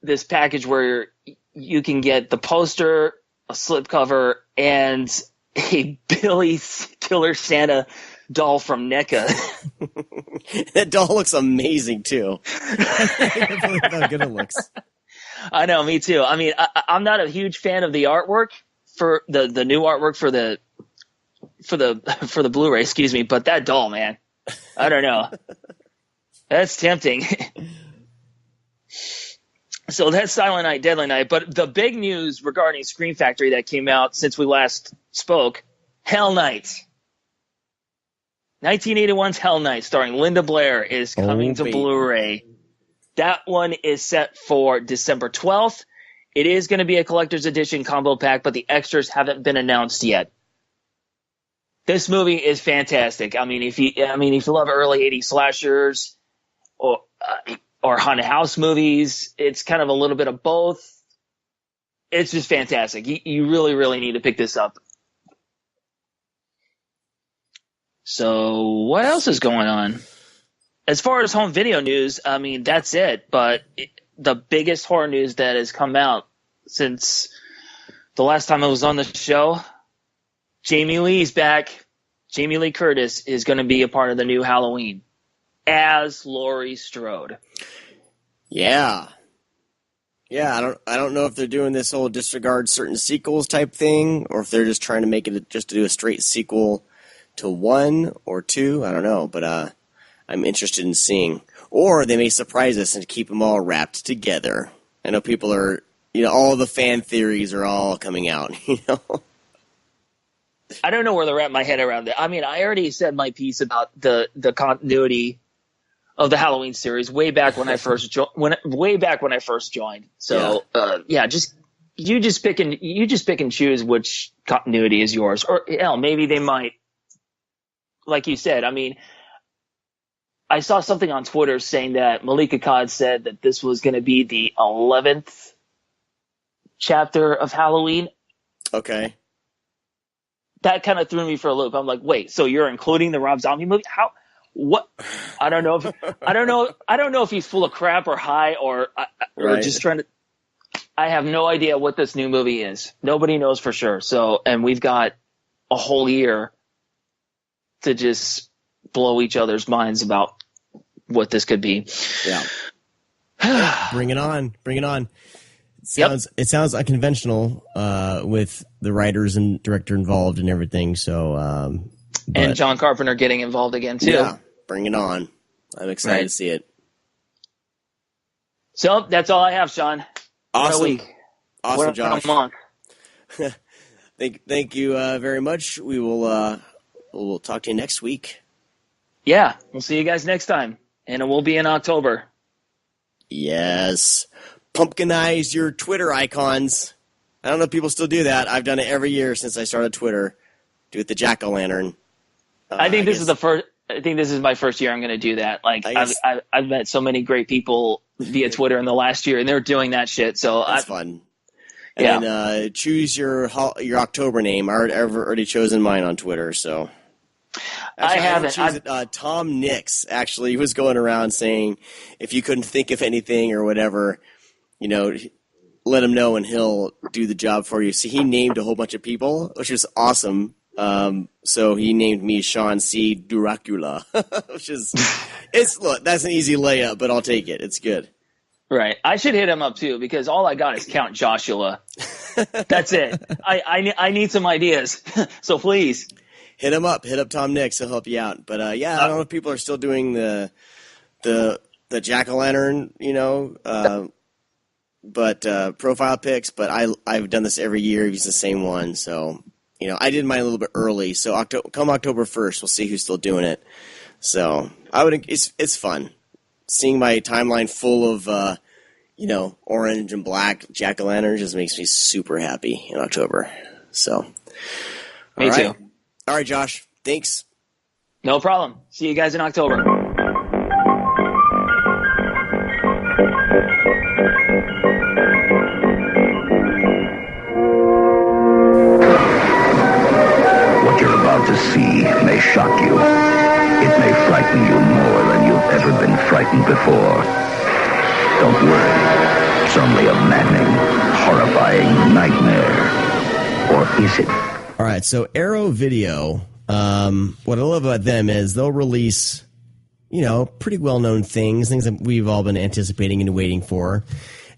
this package where you can get the poster, a slipcover, and a Billy Killer Santa doll from NECA. That doll looks amazing, too. I can't believe how good it looks. I know, me too. I mean, I'm not a huge fan of the artwork for the new artwork for the Blu-ray, excuse me, but that doll, man, I don't know. That's tempting. So that's Silent Night, Deadly Night. But the big news regarding Scream Factory that came out since we last spoke, Hell Night. 1981's Hell Night, starring Linda Blair, is coming to Blu-ray. That one is set for December 12th. It is going to be a collector's edition combo pack, but the extras haven't been announced yet. This movie is fantastic. I mean, if you love early 80s slashers or haunted house movies, it's kind of a little bit of both. It's just fantastic. You really, really need to pick this up. So what else is going on? As far as home video news, I mean, that's it. But the biggest horror news that has come out since the last time I was on the show, Jamie Lee's back. Jamie Lee Curtis is going to be a part of the new Halloween as Laurie Strode. Yeah. Yeah, I don't know if they're doing this whole disregard certain sequels type thing, or if they're just trying to make it just to do a straight sequel to 1 or 2. I don't know, but I'm interested in seeing. Or they may surprise us and keep them all wrapped together. I know people are, all the fan theories are all coming out, I don't know where to wrap my head around it. I mean, I already said my piece about the continuity of the Halloween series way back when I first joined. So you just pick and choose which continuity is yours, or hell, maybe they might, like you said. I mean, I saw something on Twitter saying that Malika Akkad said that this was going to be the 11th chapter of Halloween. Okay. That kind of threw me for a loop. I'm like, wait, so you're including the Rob Zombie movie? How? What? I don't know if he's full of crap or high or just trying to. I have no idea what this new movie is. Nobody knows for sure. So, and we've got a whole year to just blow each other's minds about what this could be. Yeah. Bring it on. Bring it on. It sounds unconventional with the writers and director involved and everything. So, and John Carpenter getting involved again too. Yeah, bring it on. I'm excited to see it. So that's all I have, Sean. Awesome. What a week. Awesome, Josh. A month. Thank you very much. We will we'll talk to you next week. Yeah, we'll see you guys next time, and it will be in October. Yes. Pumpkinize your Twitter icons. I don't know if people still do that. I've done it every year since I started Twitter. Do it the jack-o'-lantern. I think this is the first. I think this is my first year I'm going to do that. Like I've met so many great people via Twitter in the last year, and they're doing that shit. So that's fun. And then choose your October name. I've already chosen mine on Twitter. So actually, I haven't. Tom Nix actually was going around saying if you couldn't think of anything or whatever, let him know and he'll do the job for you. So he named a whole bunch of people, which was awesome. So he named me Sean C. Duracula, which is look, that's an easy layup, but I'll take it. It's good. Right. I should hit him up too, because all I got is Count Joshua. That's it. I need some ideas. So please hit him up. Hit up Tom Nix. He'll help you out. But I don't know if people are still doing the the jack-o'-lantern, but profile pics. But I've done this every year. Use the same one, so I did mine a little bit early. So come October 1st, we'll see who's still doing it. So it's fun seeing my timeline full of orange and black jack-o'-lanterns. Just makes me super happy in October. So Me too. All right, Josh. Thanks. No problem. See you guys in October. What you're about to see may shock you. It may frighten you more than you've ever been frightened before. Don't worry. It's only a maddening, horrifying nightmare. Or is it? All right, so Arrow Video, what I love about them is they'll release, pretty well-known things that we've all been anticipating and waiting for,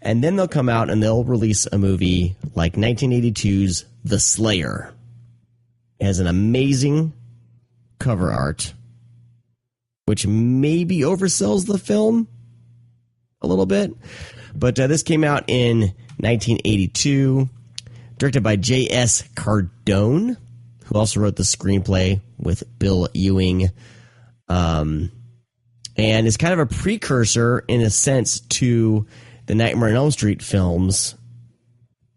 and then they'll come out and they'll release a movie like 1982's The Slayer. It has an amazing cover art, which maybe oversells the film a little bit, but this came out in 1982. Directed by J.S. Cardone, who also wrote the screenplay with Bill Ewing, and is kind of a precursor, in a sense, to the Nightmare on Elm Street films,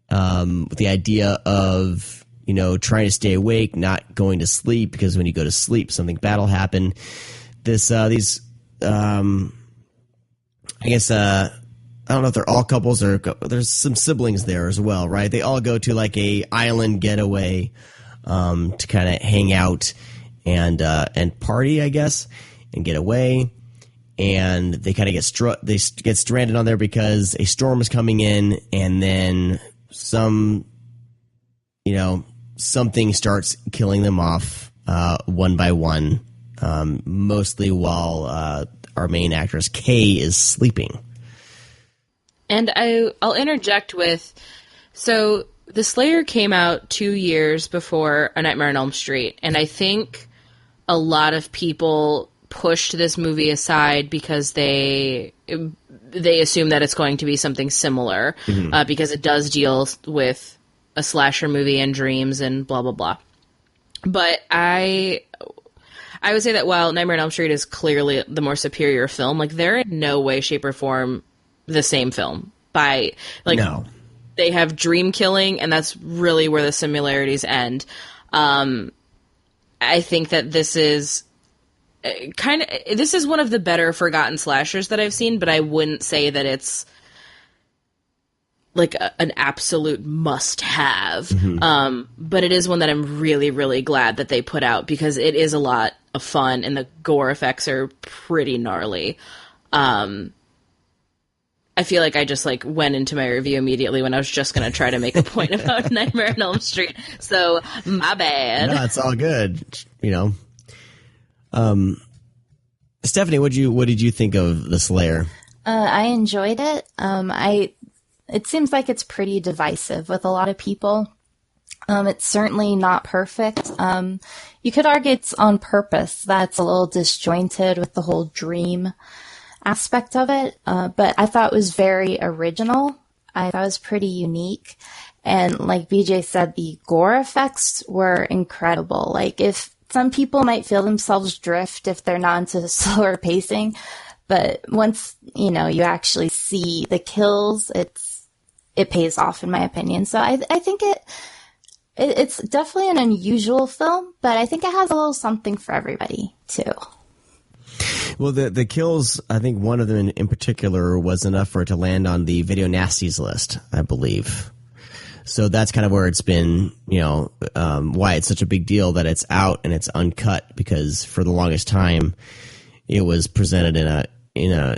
with the idea of, trying to stay awake, not going to sleep, because when you go to sleep, something bad will happen. I don't know if they're all couples or there's some siblings there as well, right? They all go to like a island getaway to kind of hang out and party, I guess, and get away. And they kind of get stranded on there because a storm is coming in, and then something starts killing them off one by one, mostly while our main actress Kay is sleeping. And I'll interject with, so The Slayer came out 2 years before A Nightmare on Elm Street, and I think a lot of people pushed this movie aside because they assume that it's going to be something similar, because it does deal with a slasher movie and dreams and blah, blah, blah. But I would say that while Nightmare on Elm Street is clearly the more superior film, like, they're in no way, shape, or form the same film. No. They have dream killing, and that's really where the similarities end. I think that this is one of the better forgotten slashers that I've seen, but I wouldn't say that it's like an absolute must-have. But it is one that I'm really, really glad that they put out, because it is a lot of fun, and the gore effects are pretty gnarly. I feel like I just went into my review immediately when I was just going to try to make a point about Nightmare on Elm Street. So my bad. No, it's all good. Stephanie, what did you think of The Slayer? I enjoyed it. It seems like it's pretty divisive with a lot of people. It's certainly not perfect. You could argue it's on purpose. That's a little disjointed with the whole dream aspect of it, but I thought it was very original. I thought it was pretty unique, and like BJ said, the gore effects were incredible. Like, if some people might feel themselves drift if they're not into slower pacing, but once you actually see the kills, it pays off, in my opinion. So I think it's definitely an unusual film, but I think it has a little something for everybody too. Well, the kills, I think one of them in particular was enough for it to land on the Video Nasties list, I believe. So that's kind of where it's been, why it's such a big deal that it's out and it's uncut, because for the longest time it was presented in a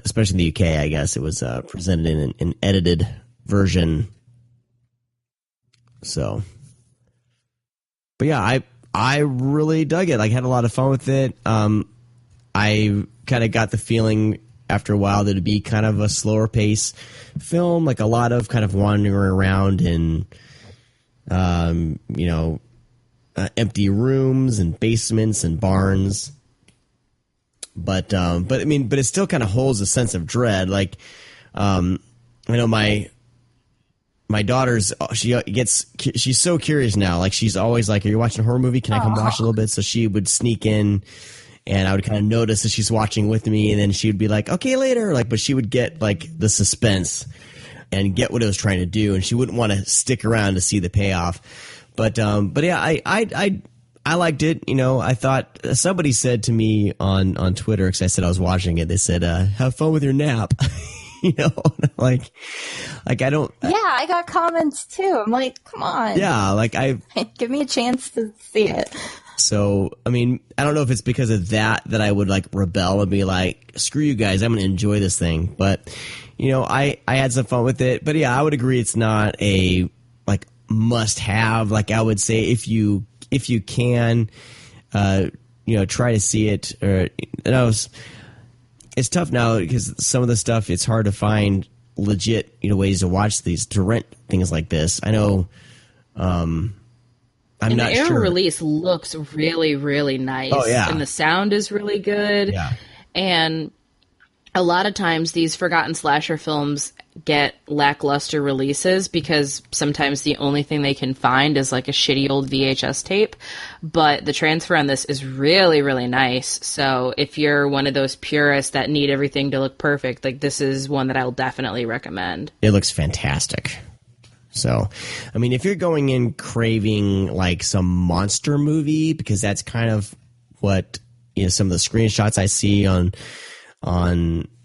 especially in the UK, I guess, it was presented in an edited version. So, but yeah, I really dug it. I had a lot of fun with it. I kind of got the feeling after a while that it'd be kind of a slower pace film, like a lot of kind of wandering around in, empty rooms and basements and barns. but I mean, but it still kind of holds a sense of dread. Like, I know my daughter's, she's so curious now. Like, she's always like, "Are you watching a horror movie? Can I come watch a little bit?" So she would sneak in, and I would kind of notice that she's watching with me, and then she would be like, "Okay, later." Like, but she would get like the suspense and get what it was trying to do, and she wouldn't want to stick around to see the payoff. But yeah, I liked it. You know, I thought somebody said to me on Twitter, because I said I was watching it. They said, "Have fun with your nap." You know, like I don't. Yeah, I got comments too. I'm like, come on. Yeah, like give me a chance to see it. So, I mean, I don't know if it's because of that I would like rebel and be like, "Screw you guys, I'm going to enjoy this thing." But, you know, I had some fun with it. But yeah, I would agree it's not a like must have. Like, I would say if you can, you know, try to see it. Or it's tough now because some of the stuff, it's hard to find legit, you know, ways to watch these, to rent things like this. I know. I'm not sure. The Arrow release looks really, really nice. Oh, yeah. And the sound is really good. Yeah. And a lot of times these forgotten slasher films get lackluster releases because sometimes the only thing they can find is like a shitty old VHS tape. But the transfer on this is really, really nice. So if you're one of those purists that need everything to look perfect, like, this is one that I'll definitely recommend. It looks fantastic. So, I mean, if you're going in craving like some monster movie, because that's kind of what, you know, some of the screenshots I see on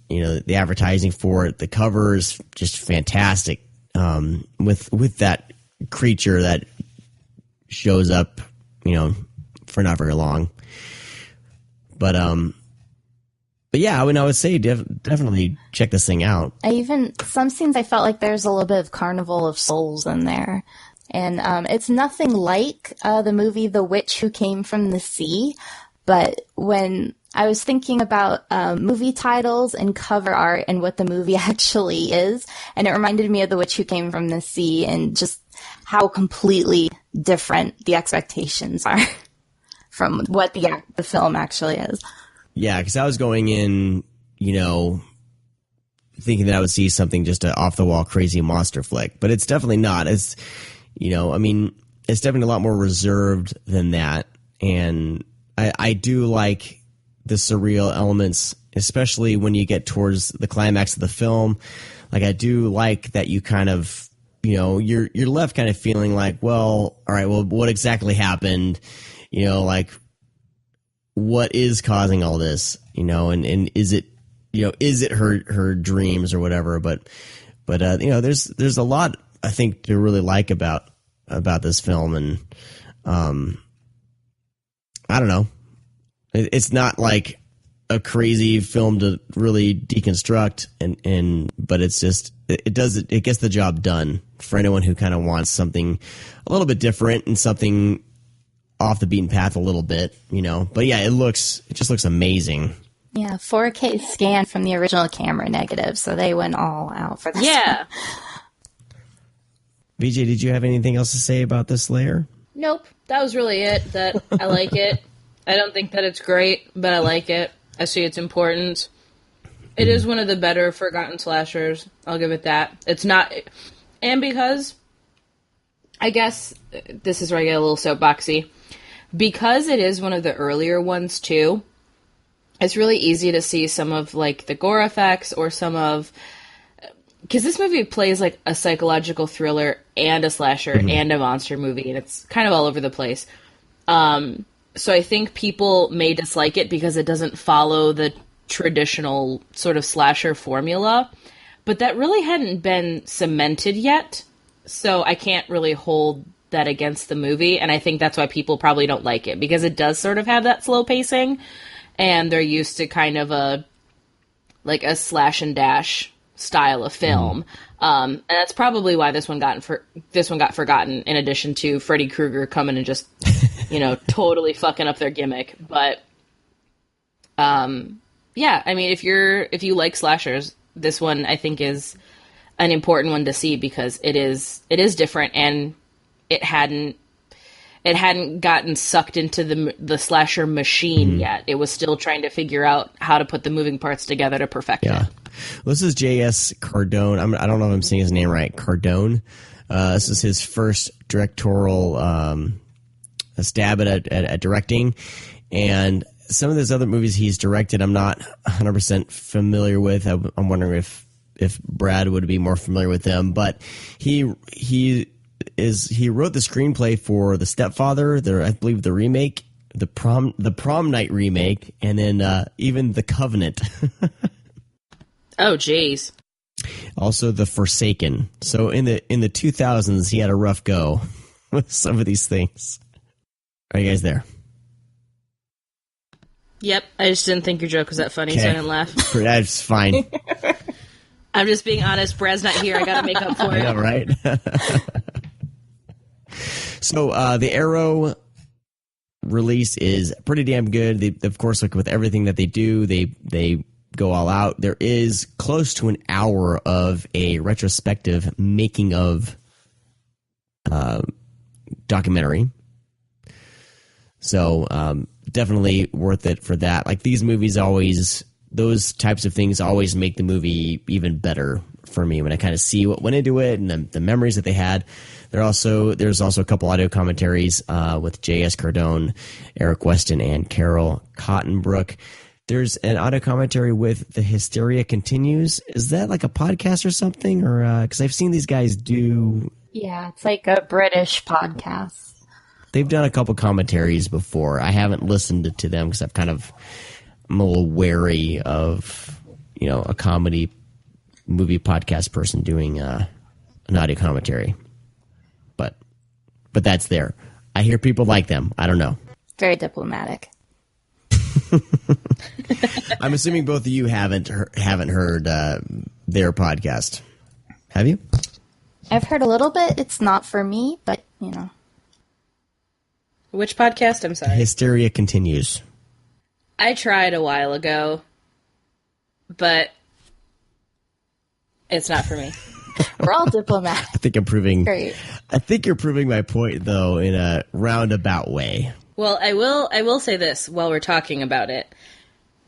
you know, the advertising for it, the cover is just fantastic, with that creature that shows up, you know, for not very long. But yeah, I would say definitely check this thing out. Some scenes I felt like there's a little bit of Carnival of Souls in there. And it's nothing like the movie The Witch Who Came from the Sea. But when I was thinking about movie titles and cover art and what the movie actually is, and it reminded me of The Witch Who Came from the Sea and just how completely different the expectations are from what the film actually is. Yeah, because I was going in, you know, thinking that I would see something just an off-the-wall crazy monster flick. But it's definitely not. It's, you know, I mean, it's definitely a lot more reserved than that. And I do like the surreal elements, especially when you get towards the climax of the film. Like, I do like that you kind of, you know, you're left kind of feeling like, well, all right, well, what exactly happened? You know, like, what is causing all this, you know, and is it, you know, is it her dreams or whatever? But you know, there's a lot, I think, to really like about this film. And I don't know, it's not like a crazy film to really deconstruct, but it's just, it gets the job done for anyone who kind of wants something a little bit different and something off the beaten path a little bit, you know. But yeah, it just looks amazing. Yeah, 4K scan from the original camera negative, so they went all out for this. Yeah. BJ, did you have anything else to say about this Slayer? Nope, that was really it. That I like it. I don't think that it's great, but I like it. I see its importance. It is one of the better forgotten slashers. I'll give it that. It's not, and because I guess this is where I get a little soapboxy. Because it is one of the earlier ones, too, it's really easy to see some of, like, the gore effects or some of... Because this movie plays, like, a psychological thriller and a slasher and a monster movie, and it's kind of all over the place. So I think people may dislike it because it doesn't follow the traditional sort of slasher formula, but that really hadn't been cemented yet, so I can't really hold that against the movie, and I think that's why people probably don't like it, because it does sort of have that slow pacing, and they're used to kind of a slash and dash style of film, and that's probably why this one got forgotten, in addition to Freddy Krueger coming and just, you know, totally fucking up their gimmick. But yeah, I mean, if you like slashers, this one I think is an important one to see, because it is different, and it hadn't, it hadn't gotten sucked into the slasher machine yet. It was still trying to figure out how to put the moving parts together to perfect it. Well, this is J.S. Cardone. I don't know if I'm saying his name right. Cardone. This is his first directorial stab at directing. And some of those other movies he's directed, I'm not 100% familiar with. I'm wondering if Brad would be more familiar with them. But he wrote the screenplay for The Stepfather, I believe the remake, the prom night remake, and then even The Covenant. Oh, jeez. Also, The Forsaken. So in the 2000s, he had a rough go with some of these things. Are you guys there? Yep. I just didn't think your joke was that funny, so I didn't laugh. That's fine. I'm just being honest. Brad's not here. I got to make up for it. I know, right? So the Arrow release is pretty damn good. They, of course, like with everything that they do, they go all out. There is close to an hour of a retrospective making of documentary. So definitely worth it for that. Like these movies those types of things always make the movie even better for me when I kind of see what went into it and the memories that they had. There's also a couple audio commentaries with J.S. Cardone, Eric Weston, and Carol Cottonbrook. There's an audio commentary with The Hysteria Continues. Is that like a podcast or something? Or because I've seen these guys do... Yeah, it's like a British podcast. They've done a couple commentaries before. I haven't listened to them because I'm a little wary of, a comedy movie podcast person doing an audio commentary. But that's there. I hear people like them. I don't know. Very diplomatic. I'm assuming both of you haven't heard their podcast. Have you? I've heard a little bit. It's not for me, but, Which podcast? I'm sorry. Hysteria Continues. I tried a while ago, but it's not for me. We're all diplomatic. I think Great. I think you're proving my point, though, in a roundabout way. Well, I will say this while we're talking about it.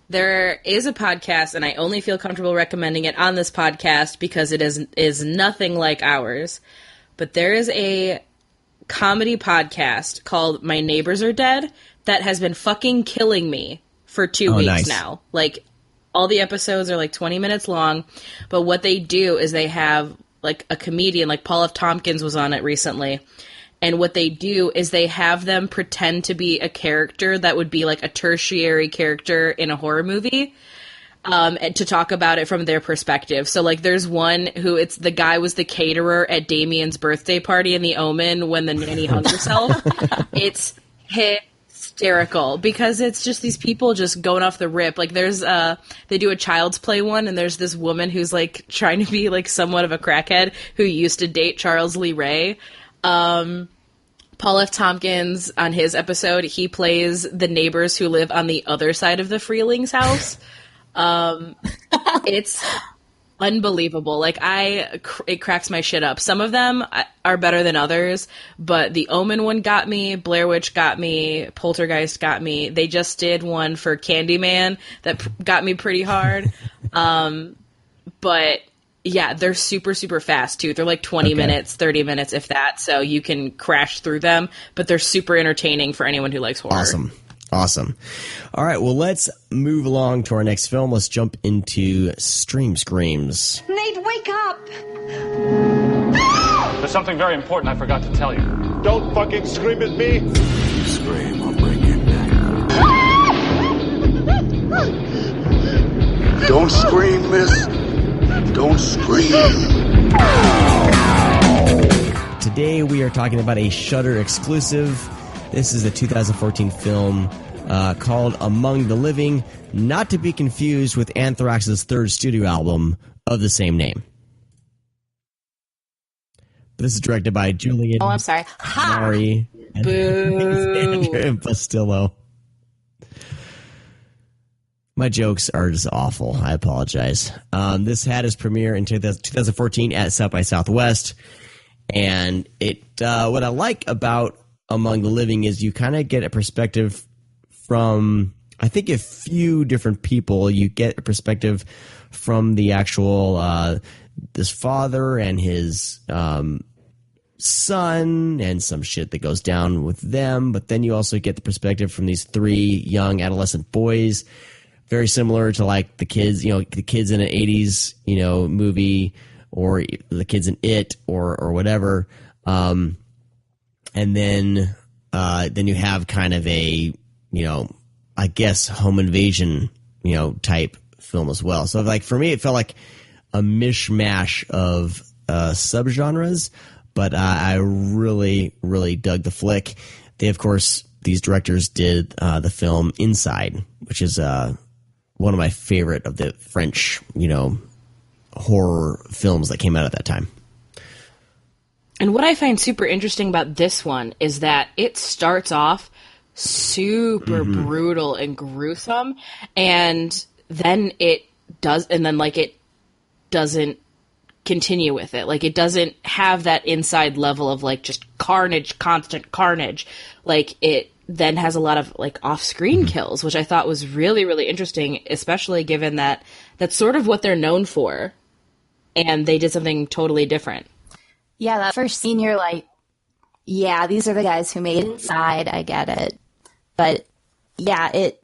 There is a podcast, and I only feel comfortable recommending it on this podcast because it is nothing like ours. But there is a comedy podcast called My Neighbors Are Dead that has been fucking killing me for 2 weeks now. Like, all the episodes are like 20 minutes long, but what they do is they have like a comedian, like Paul F. Tompkins was on it recently, and what they do is they have them pretend to be a character that would be like a tertiary character in a horror movie, and to talk about it from their perspective. So like there's one who the guy was the caterer at Damien's birthday party in The Omen when the nanny hung herself. It's hysterical because it's just these people just going off the rip. Like there's they do a Child's Play one, and there's this woman who's like trying to be like somewhat of a crackhead who used to date Charles Lee Ray. Paul F. Tompkins, on his episode, he plays the neighbors who live on the other side of the Freelings house. It's unbelievable. Like it cracks my shit up. Some of them are better than others, but the Omen one got me, Blair Witch got me, Poltergeist got me. They just did one for Candyman that got me pretty hard. But yeah, they're super, super fast too. They're like 20 minutes, 30 minutes, if that. So you can crash through them, but they're super entertaining for anyone who likes horror. Awesome. All right, well, let's move along to our next film. Let's jump into Screams. Nate, wake up! There's something very important I forgot to tell you. Don't fucking scream at me! You scream, I'll break your neck. Don't scream, miss. Don't scream. Today we are talking about a Shudder exclusive. This is a 2014 film called Among the Living, not to be confused with Anthrax's third studio album of the same name. This is directed by Julien. Oh, I'm sorry. Maury. And Bustillo. My jokes are just awful. I apologize. This had its premiere in 2014 at South by Southwest. And what I like about Among the Living is you kind of get a perspective from, I think, a few different people. You get a perspective from the actual this father and his son and some shit that goes down with them. But then you also get the perspective from these 3 young adolescent boys, very similar to like the kids, the kids in an 80s, movie, or the kids in It or whatever. And then you have kind of a, I guess home invasion, type film as well. So like for me, it felt like a mishmash of subgenres, but I really, really dug the flick. They, of course, these directors did the film Inside, which is one of my favorite of the French, horror films that came out at that time. And what I find super interesting about this one is that it starts off super brutal and gruesome, and then it doesn't continue with it. Like, it doesn't have that Inside level of like just carnage, constant carnage. Like, it then has a lot of like off-screen kills, which I thought was really, really interesting, especially given that that's sort of what they're known for, and they did something totally different. Yeah, that first scene, you're like, yeah, these are the guys who made Inside. I get it. But yeah, it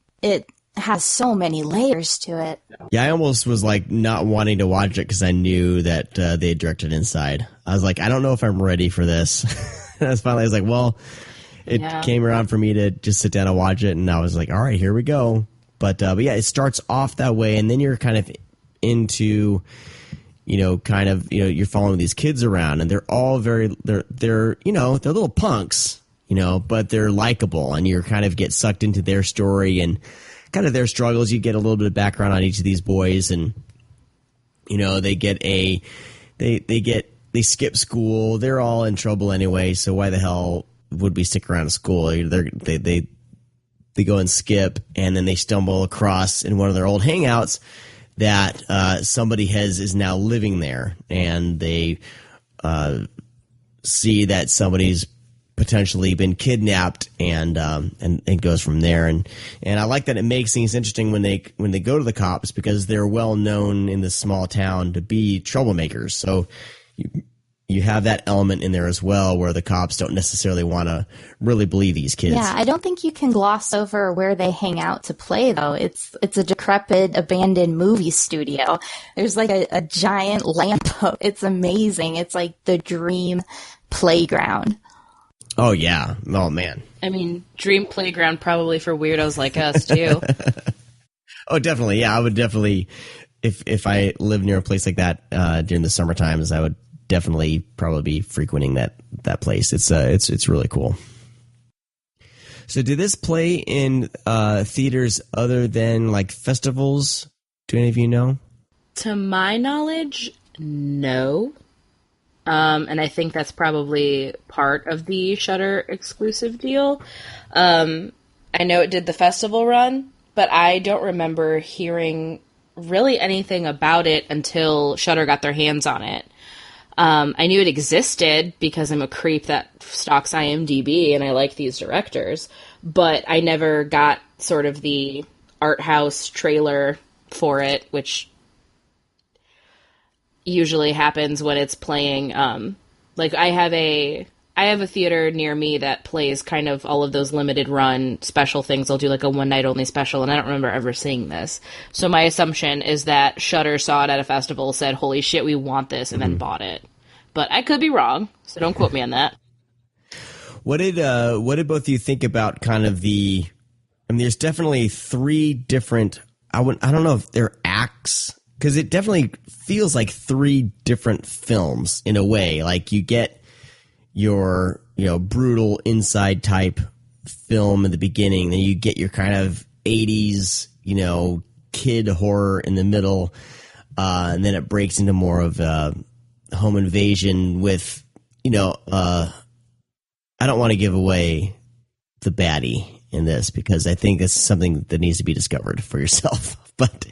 has so many layers to it. Yeah, I almost was like not wanting to watch it because I knew that they had directed Inside. I was like, I don't know if I'm ready for this. And I was like, well, it came around for me to just sit down and watch it, and I was like, all right, here we go. But yeah, it starts off that way, and then you're kind of into, you're following these kids around, and they're all they're little punks, but they're likable, and you kind of get sucked into their story and kind of their struggles. You get a little bit of background on each of these boys, and they skip school. They're all in trouble anyway, so why the hell would we stick around at school? They go and skip, and then they stumble across in one of their old hangouts that somebody is now living there, and they see that somebody's potentially been kidnapped, and it goes from there. And I like that it makes things interesting when they go to the cops, because they're well known in this small town to be troublemakers. So you have that element in there as well, where the cops don't necessarily want to really believe these kids. Yeah, I don't think you can gloss over where they hang out to play, though. It's a decrepit, abandoned movie studio. There's like a giant lamp. It's amazing. It's like the dream playground. Oh, yeah. Oh, man. I mean, dream playground probably for weirdos like us, too. Oh, definitely. Yeah, I would definitely, if I lived near a place like that during the summer times, I would definitely probably be frequenting that place. It's really cool. So did this play in theaters other than like festivals? Do any of you know? To my knowledge, no. And I think that's probably part of the Shudder exclusive deal. I know it did the festival run, but I don't remember hearing really anything about it until Shudder got their hands on it. I knew it existed because I'm a creep that stalks IMDb and I like these directors, but I never got sort of the art house trailer for it, which usually happens when it's playing. Like I have a theater near me that plays kind of all of those limited run special things. They'll do like a one night only special, and I don't remember ever seeing this. So my assumption is that Shudder saw it at a festival, said, "Holy shit, we want this," and then bought it. But I could be wrong, so don't quote me on that. What did both of you think about kind of the? I mean, there's definitely 3 different. I don't know if they're acts, because it definitely feels like 3 different films in a way. Like you get your brutal Inside type film in the beginning, then you get your kind of 80s kid horror in the middle, and then it breaks into more of home invasion with I don't want to give away the baddie in this, because I think this is something that needs to be discovered for yourself. But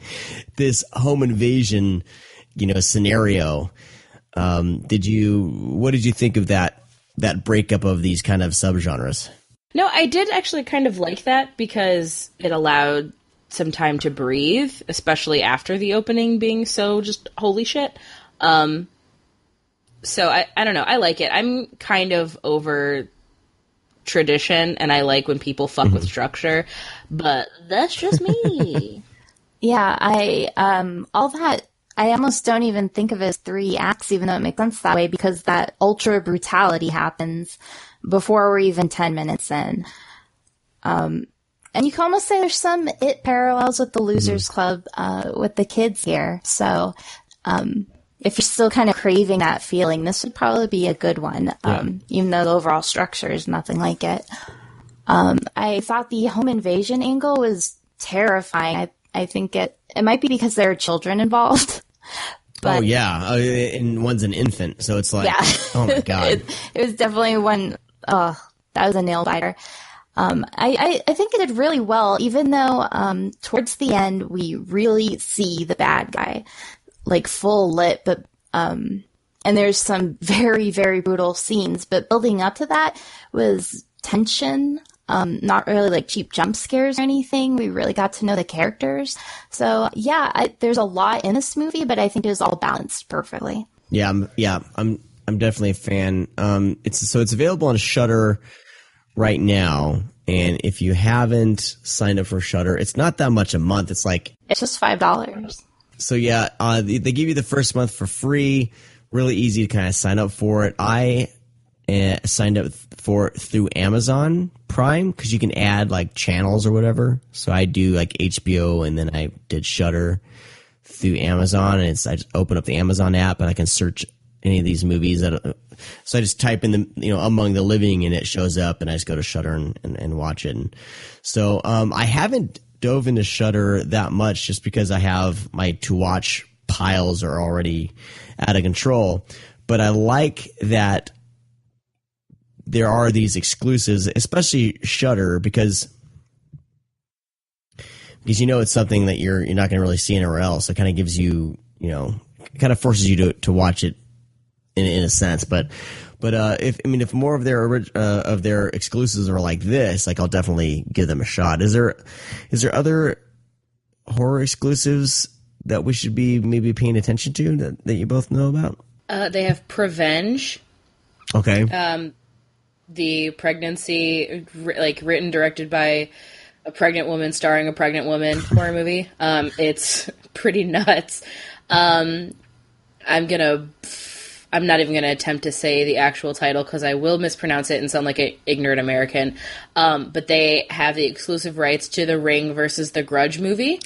this home invasion, scenario, what did you think of that that breakup of these kind of subgenres. No, I did actually kind of like that because it allowed some time to breathe, especially after the opening being so just holy shit. So I don't know. I like it. I'm kind of over tradition, and I like when people fuck with structure, but that's just me. Yeah, all that, I almost don't even think of it as 3 acts, even though it makes sense that way, because that ultra brutality happens before we're even 10 minutes in. And you can almost say there's some It parallels with the Losers Club, with the kids here. So, if you're still kind of craving that feeling, this would probably be a good one, even though the overall structure is nothing like it. I thought the home invasion angle was terrifying. I think it might be because there are children involved. But, and one's an infant, so it's like, oh my God. it was definitely one, that was a nail biter. I think it did really well, even though towards the end we really see the bad guy, like full lit, but and there's some very, very brutal scenes, but building up to that was tension, not really like cheap jump scares or anything. We really got to know the characters. So there's a lot in this movie, but I think it was all balanced perfectly. I'm definitely a fan. It's available on Shudder right now, and if you haven't signed up for Shudder, it's not that much a month. It's just $5. So they give you the first month for free. Really easy to kind of sign up for it. I signed up for it through Amazon Prime because you can add like channels or whatever. So I do like HBO, and then I did Shudder through Amazon, and I just open up the Amazon app and I can search any of these movies. So I just type in the Among the Living, and it shows up, and I just go to Shudder and watch it. And so I haven't dove into Shudder that much just because I have my to watch piles are already out of control. But I like that there are these exclusives, especially Shudder, because it's something that you're not going to really see anywhere else. It kind of gives you, kind of forces you to watch it in a sense. But if more of their exclusives are like this, like I'll definitely give them a shot. Is there other horror exclusives that we should be maybe paying attention to that you both know about? They have Prevenge. Okay. The pregnancy, written, directed by a pregnant woman, starring a pregnant woman horror movie. It's pretty nuts. I'm not even going to attempt to say the actual title because I will mispronounce it and sound like an ignorant American. But they have the exclusive rights to the Ring versus the Grudge movie.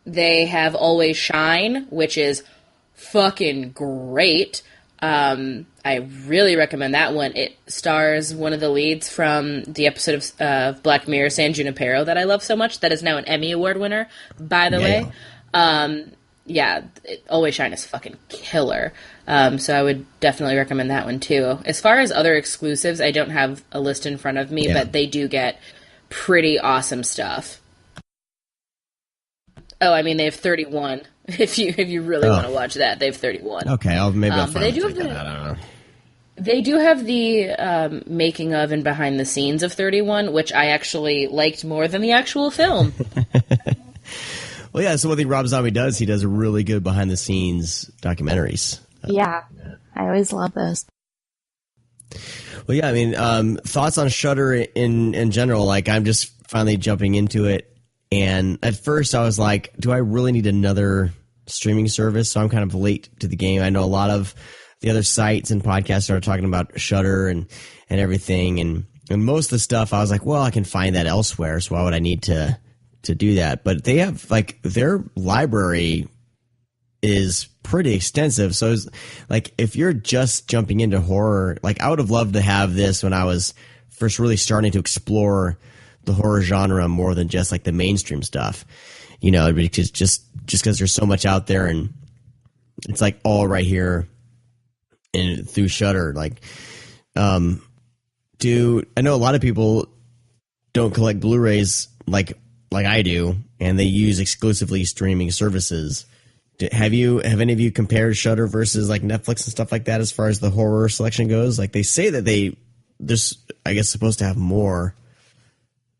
They have Always Shine, which is fucking great. I really recommend that one. It stars one of the leads from the episode of Black Mirror, San Junipero, that I love so much. That is now an Emmy Award winner, by the way. Always Shine is fucking killer. So I would definitely recommend that one too. As far as other exclusives, I don't have a list in front of me, but they do get pretty awesome stuff. Oh, I mean, they have 31. If you really want to watch that, they have 31. Okay, I'll find that. I don't know. They do have the making of and behind the scenes of 31, which I actually liked more than the actual film. Well, yeah, so one thing Rob Zombie does, he does really good behind-the-scenes documentaries. Yeah, I always love those. Well, yeah, I mean, thoughts on Shudder in general? Like, I'm just finally jumping into it, and at first I was like, do I really need another streaming service? So I'm kind of late to the game. I know a lot of the other sites and podcasts are talking about Shudder and everything, and most of the stuff I was like, well, I can find that elsewhere, so why would I need to do that? But they have, like, their library is pretty extensive. So it's like, if you're just jumping into horror, like, I would have loved to have this when I was first really starting to explore the horror genre more than just like the mainstream stuff, because just because there's so much out there, and it's like all right here and through Shudder. Like, dude, I know a lot of people don't collect Blu-rays like I do, and they use exclusively streaming services. Have any of you compared Shudder versus like Netflix and stuff like that as far as the horror selection goes? Like they say that they're I guess supposed to have more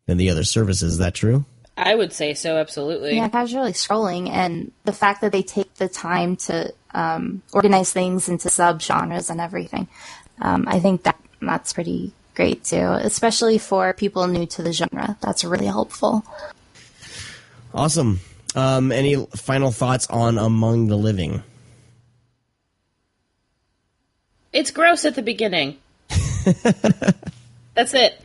than the other services. Is that true? I would say so, absolutely. Yeah, casually scrolling, and the fact that they take the time to organize things into subgenres and everything, I think that's pretty great too, especially for people new to the genre. That's really helpful. Awesome. Any final thoughts on Among the Living? It's gross at the beginning. That's it.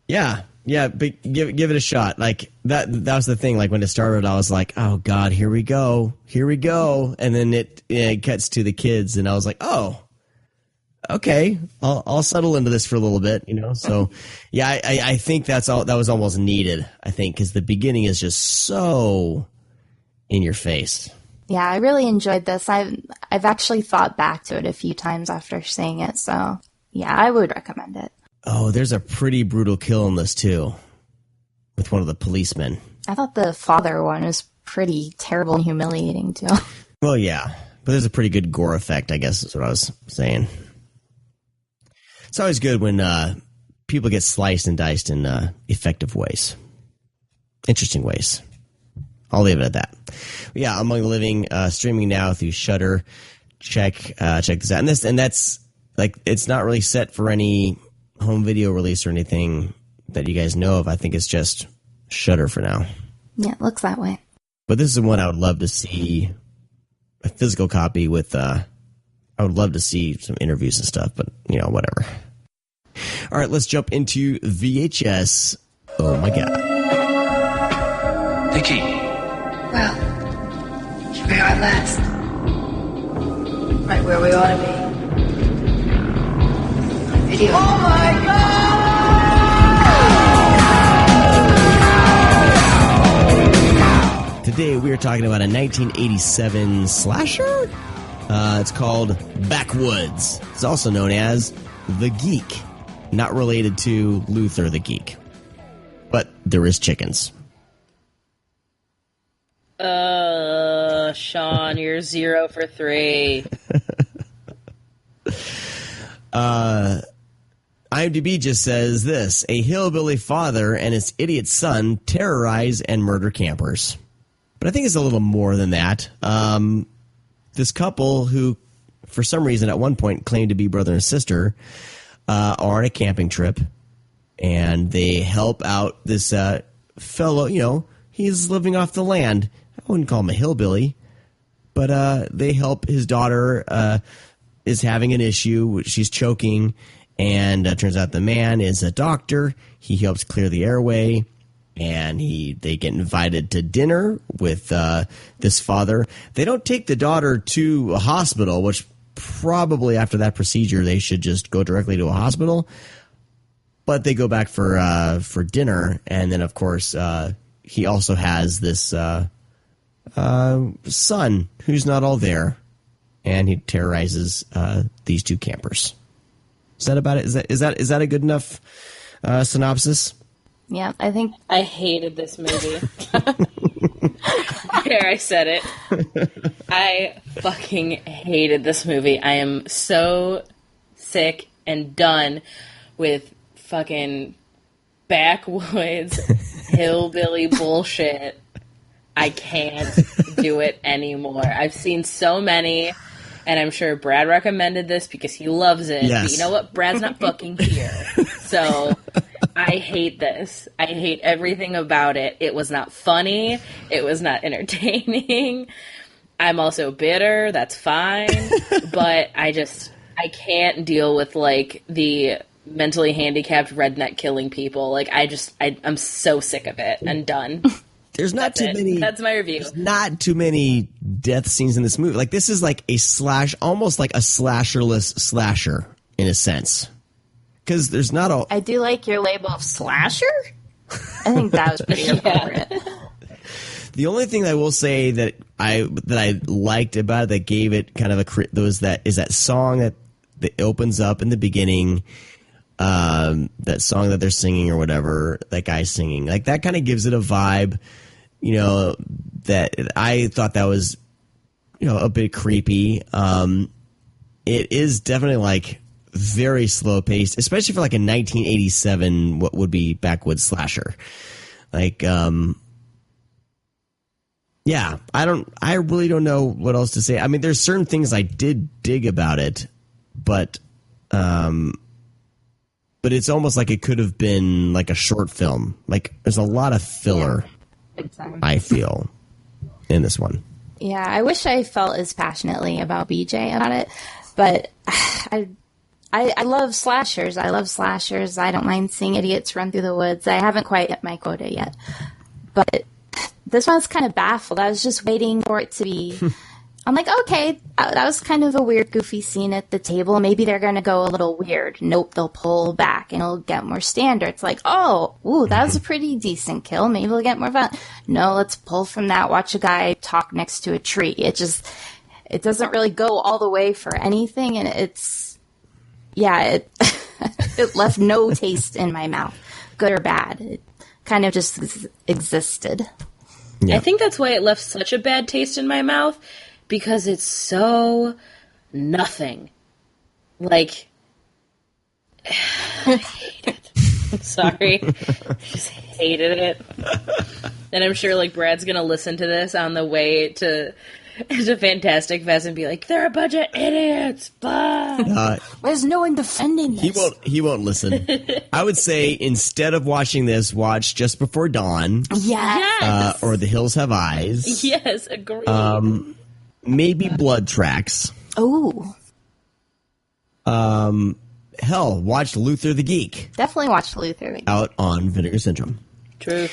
Yeah, but give it a shot. Like that was the thing. Like when it started, I was like, "Oh God, here we go," and then it cuts to the kids, and I was like, "Oh, okay, I'll settle into this for a little bit," you know. So, yeah, I think that was almost needed. I think because the beginning is just so in your face. Yeah, I really enjoyed this. I've actually thought back to it a few times after seeing it. So, yeah, I would recommend it. Oh, there's a pretty brutal kill in this too, with one of the policemen. I thought the father one was pretty terrible and humiliating too. Well, yeah, but there's a pretty good gore effect, I guess is what I was saying. It's always good when people get sliced and diced in effective ways, interesting ways. I'll leave it at that. But yeah, Among the Living, streaming now through Shudder. Check this out, and that's like it's not really set for any home video release or anything that you guys know of. I think it's just Shudder for now. Yeah, it looks that way. But this is one I would love to see a physical copy with. I would love to see some interviews and stuff, but you know, whatever. All right, let's jump into VHS. Oh my God, The key. Well, here we are at last. Right where we ought to be. On video. Oh my God! Today we are talking about a 1987 slasher. It's called Backwoods. It's also known as The Geek. Not related to Luther the Geek. But there is chickens. Sean, you're 0 for 3. IMDb just says this: a hillbilly father and his idiot son terrorize and murder campers. But I think it's a little more than that. This couple who, for some reason, at one point claimed to be brother and sister, are on a camping trip, and they help out this fellow. You know, he's living off the land. I wouldn't call him a hillbilly, but they help his daughter is having an issue. She's choking, and turns out the man is a doctor. He helps clear the airway, and they get invited to dinner with this father. They don't take the daughter to a hospital, which probably after that procedure they should just go directly to a hospital. But they go back for dinner, and then of course he also has this son who's not all there, and he terrorizes these two campers. Is that about it? Is that a good enough synopsis? Yeah, I think I hated this movie. There, I said it. I fucking hated this movie. I am so sick and done with fucking backwoods hillbilly bullshit. I can't do it anymore. I've seen so many, and I'm sure Brad recommended this because he loves it. Yes. But you know what? Brad's not fucking here. So I hate this. I hate everything about it. It was not funny. It was not entertaining. I'm also bitter. That's fine. But I can't deal with, like, the mentally handicapped redneck killing people. Like, I'm so sick of it and done. There's not too many. That's my review. There's not too many death scenes in this movie. Like, this is like almost like a slasherless slasher in a sense. Because there's not a. I do like your label of slasher. I think that was pretty appropriate. The only thing I will say that I liked about it that gave it kind of is that song that opens up in the beginning. That song that they're singing or whatever, that guy's singing, like that kind of gives it a vibe that I thought that was, a bit creepy. It is definitely like very slow paced, especially for like a 1987, what would be Backwoods slasher. Like, yeah, I really don't know what else to say. I mean, there's certain things I did dig about it, but it's almost like it could have been like a short film. Like, there's a lot of filler, I feel, in this one. Yeah, I wish I felt as passionately about BJ about it, but I love slashers. I don't mind seeing idiots run through the woods. I haven't quite hit my quota yet, but this one's kind of baffled. I was just waiting for it to be. I'm like, okay, that was kind of a weird, goofy scene at the table. Maybe they're going to go a little weird. Nope, they'll pull back and it'll get more standard. It's like, that was a pretty decent kill. Maybe we'll get more fun. No, let's pull from that. Watch a guy talk next to a tree. It doesn't really go all the way for anything. And it left no taste in my mouth, good or bad. It kind of just existed. Yeah. I think that's why it left such a bad taste in my mouth. Because it's so nothing. Like, I hate it. I'm sorry. I just hated it. And I'm sure, like, Brad's going to listen to this on the way to Fantastic Fest and be like, they're a bunch of idiots. There's no one defending this. He won't listen. I would say instead of watching this, watch Just Before Dawn. Yes. Or The Hills Have Eyes. Yes, agreed. Maybe Blood Tracks. Oh. Hell, watch Luther the Geek. Definitely watch Luther the Geek. Out on Vinegar Syndrome. True.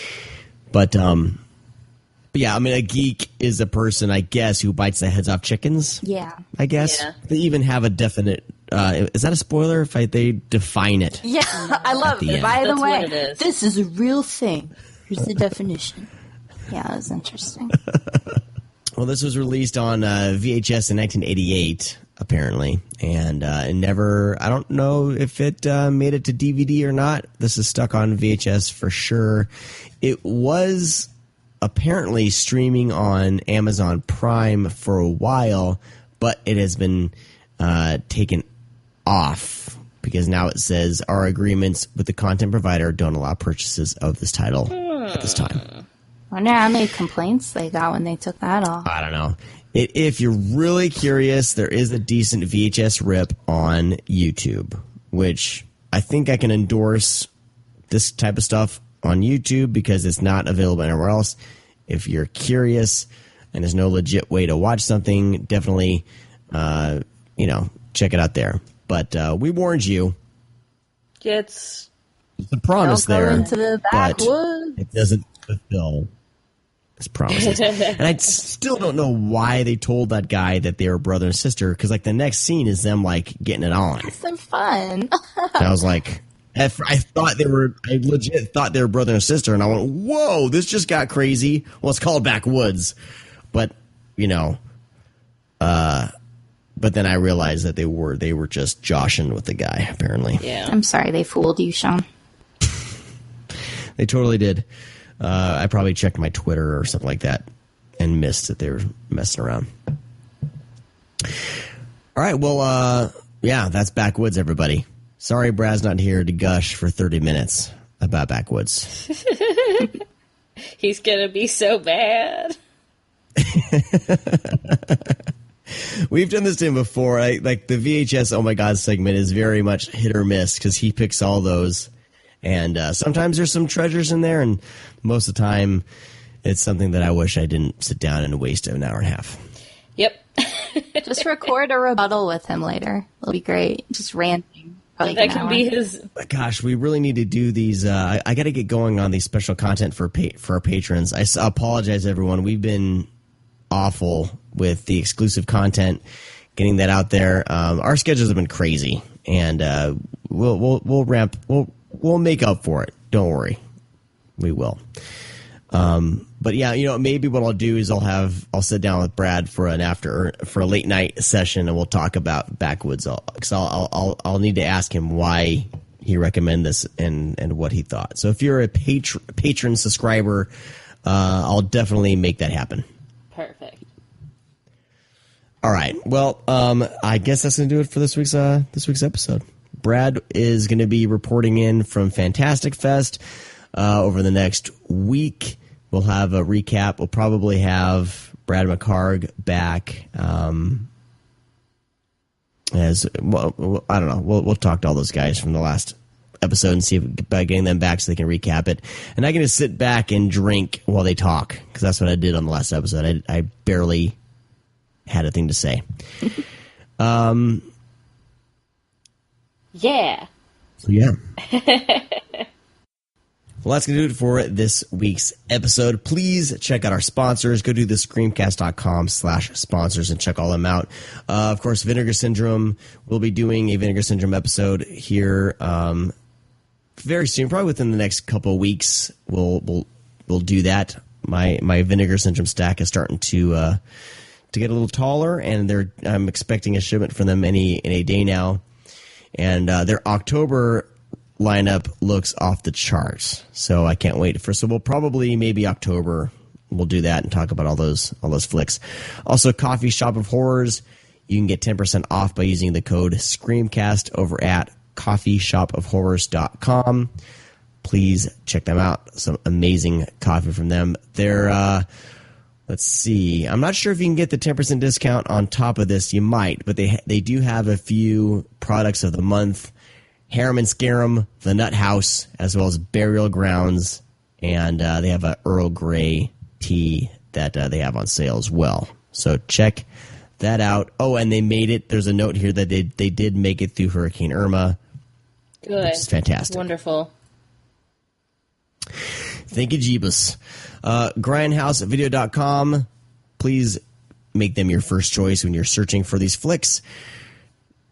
But yeah, I mean, a geek is a person, I guess, who bites the heads off chickens. Yeah. I guess. Yeah. They even have a definite... is that a spoiler if they define it? Yeah, I love it. By the way, this is a real thing. Here's the definition. Yeah, that was interesting. Well, this was released on VHS in 1988, apparently, and never. I don't know if it made it to DVD or not. This is stuck on VHS for sure. It was apparently streaming on Amazon Prime for a while, but it has been taken off because now it says our agreements with the content provider don't allow purchases of this title at this time. I wonder how many complaints they got when they took that off. I don't know. If you're really curious, there is a decent VHS rip on YouTube, which I think I can endorse this type of stuff on YouTube because it's not available anywhere else. If you're curious and there's no legit way to watch something, definitely, check it out there. But we warned you. It's a promise there, into the backwoods. It doesn't fulfill his promises. And I still don't know why they told that guy that they were brother and sister, because like the next scene is them like getting it on. It's so fun. And I was like, I legit thought they were brother and sister, and I went, whoa, this just got crazy. Well, it's called Backwoods, but but then I realized that they were just joshing with the guy, apparently. Yeah. I'm sorry they fooled you, Sean. They totally did. I probably checked my Twitter or something like that and missed that they were messing around. All right, well, yeah, that's Backwoods, everybody. Sorry Brad's not here to gush for 30 minutes about Backwoods. He's going to be so bad. We've done this to him before. Like the VHS Oh My God segment is very much hit or miss because he picks all those. And sometimes there's some treasures in there, and most of the time it's something that I wish I didn't sit down and waste an hour and a half. Yep. Just record a rebuttal with him later. It'll be great. Just ranting. That can be his. Gosh, we really need to do these. I got to get going on these special content for our patrons. I apologize, everyone. We've been awful with the exclusive content, getting that out there. Our schedules have been crazy, and we'll ramp. We'll make up for it. Don't worry, we will. But yeah, maybe what I'll do is I'll sit down with Brad for a late night session, and we'll talk about Backwoods. Because I'll need to ask him why he recommended this and what he thought. So if you're a patron subscriber I'll definitely make that happen. Perfect. All right. Well, I guess that's going to do it for this week's episode. Brad is going to be reporting in from Fantastic Fest over the next week. We'll have a recap. We'll probably have Brad McCarg back as well. I don't know. We'll talk to all those guys from the last episode and see about getting them back so they can recap it. And I can just sit back and drink while they talk, because that's what I did on the last episode. I barely had a thing to say. Yeah. So yeah. Well, that's going to do it for this week's episode. Please check out our sponsors. Go to the Screamcast.com/sponsors and check all them out. Of course, Vinegar Syndrome. We'll be doing a Vinegar Syndrome episode here very soon, probably within the next couple of weeks. We'll do that. My Vinegar Syndrome stack is starting to get a little taller, and I'm expecting a shipment from them any day now. And their October lineup looks off the charts, so I can't wait so we'll probably maybe October we'll do that and talk about all those flicks. Also, Coffee Shop of Horrors, you can get 10% off by using the code Screamcast over at coffeeshopofhorrors.com. Please check them out. Some amazing coffee from them. They're let's see, I'm not sure if you can get the 10% discount on top of this. You might, but they do have a few products of the month: Harem and Scarum, The Nut House, as well as Burial Grounds, and they have a Earl Grey tea that they have on sale as well. So check that out. Oh, and they made it. There's a note here that they did make it through Hurricane Irma. Good. Which is fantastic. Wonderful. Thank you, Jeebus. Grindhousevideo.com. Please make them your first choice when you're searching for these flicks.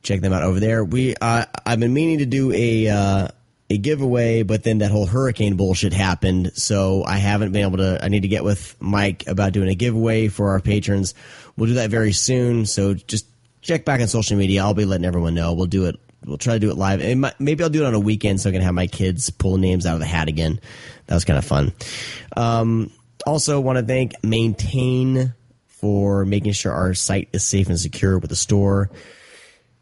Check them out over there. I've been meaning to do a giveaway, but then that whole hurricane bullshit happened, so I haven't been able to. I need to get with Mike about doing a giveaway for our patrons. We'll do that very soon, so just check back on social media. I'll be letting everyone know. We'll do it. We'll try to do it live. Maybe I'll do it on a weekend so I can have my kids pull names out of the hat again. That was kind of fun. Also want to thank Maintain for making sure our site is safe and secure with the store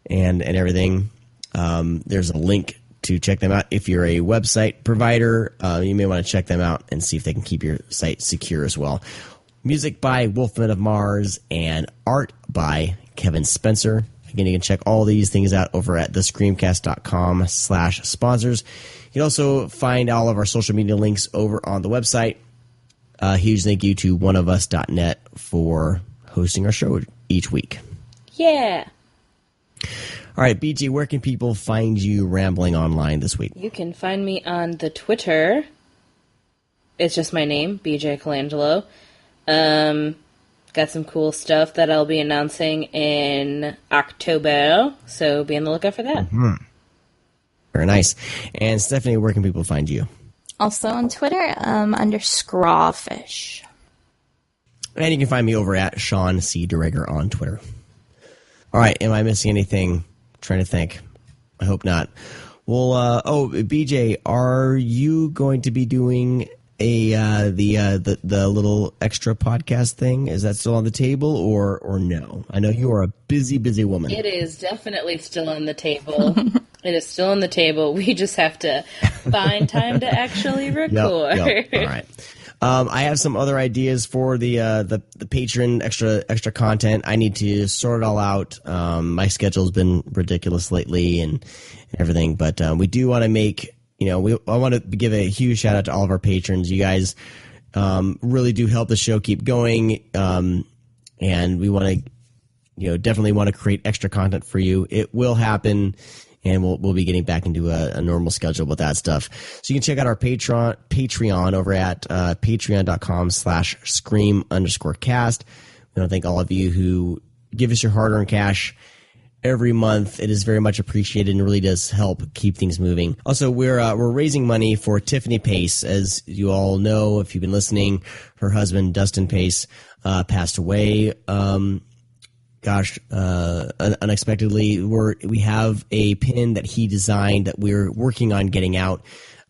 and everything. There's a link to check them out. If you're a website provider, you may want to check them out and see if they can keep your site secure as well. Music by Wolfman of Mars and art by Kevin Spencer. Again, you can check all these things out over at thescreamcast.com/sponsors. You can also find all of our social media links over on the website. Huge thank you to oneofus.net for hosting our show each week. Yeah. All right, BG, where can people find you rambling online this week? You can find me on the Twitter. It's just my name, BJ Colangelo. Got some cool stuff that I'll be announcing in October, so be on the lookout for that. Mm-hmm. Very nice. And Stephanie, where can people find you? Also on Twitter, under Scrawfish. And you can find me over at Sean C. Duregger on Twitter. All right, am I missing anything? I'm trying to think. I hope not. Well, BJ, are you going to be doing the little extra podcast thing? Is that still on the table or no? I know you are a busy woman. It is definitely still on the table. It is still on the table. We just have to find time to actually record. Yep. All right. I have some other ideas for the patron extra content. I need to sort it all out. My schedule's been ridiculous lately and everything, but we do want to make. I want to give a huge shout out to all of our patrons. You guys really do help the show keep going, and we want to, definitely want to create extra content for you. It will happen, and we'll be getting back into a normal schedule with that stuff. So you can check out our Patreon over at patreon.com/scream_cast. We want to thank all of you who give us your hard-earned cash every month. It is very much appreciated and really does help keep things moving. Also, we're raising money for Tiffany Pace. As you all know, if you've been listening, her husband, Dustin Pace, passed away. Unexpectedly. We have a pin that he designed that we're working on getting out.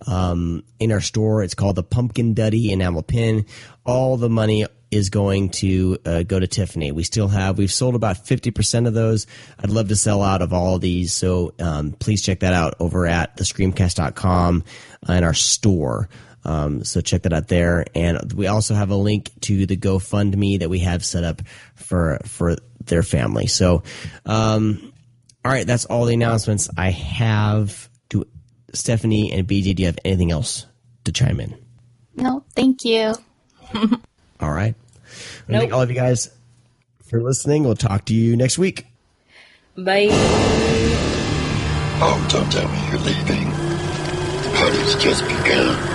in our store. It's called the Pumpkin Duddy Enamel Pin. All the money is going to go to Tiffany. We've sold about 50% of those. I'd love to sell out of all of these, so please check that out over at thescreamcast.com in our store. So check that out there. And we also have a link to the GoFundMe that we have set up for their family. So, all right, that's all the announcements I have. To Stephanie and BJ, do you have anything else to chime in? No, thank you. All right. Thank all of you guys for listening. We'll talk to you next week. Bye. Oh, don't tell me you're leaving. The party's just begun.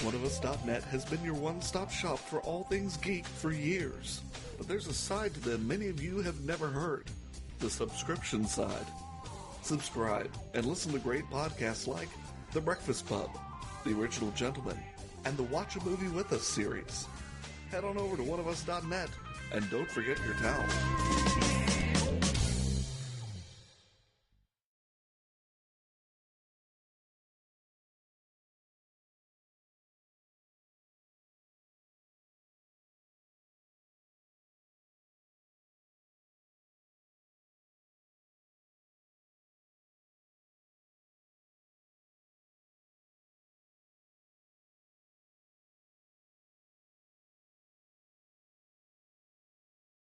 OneOfUs.net has been your one-stop shop for all things geek for years. But there's a side to them many of you have never heard. The subscription side. Subscribe and listen to great podcasts like The Breakfast Pub, The Original Gentleman, and the Watch a Movie With Us series. Head on over to OneOfUs.net and don't forget your towel.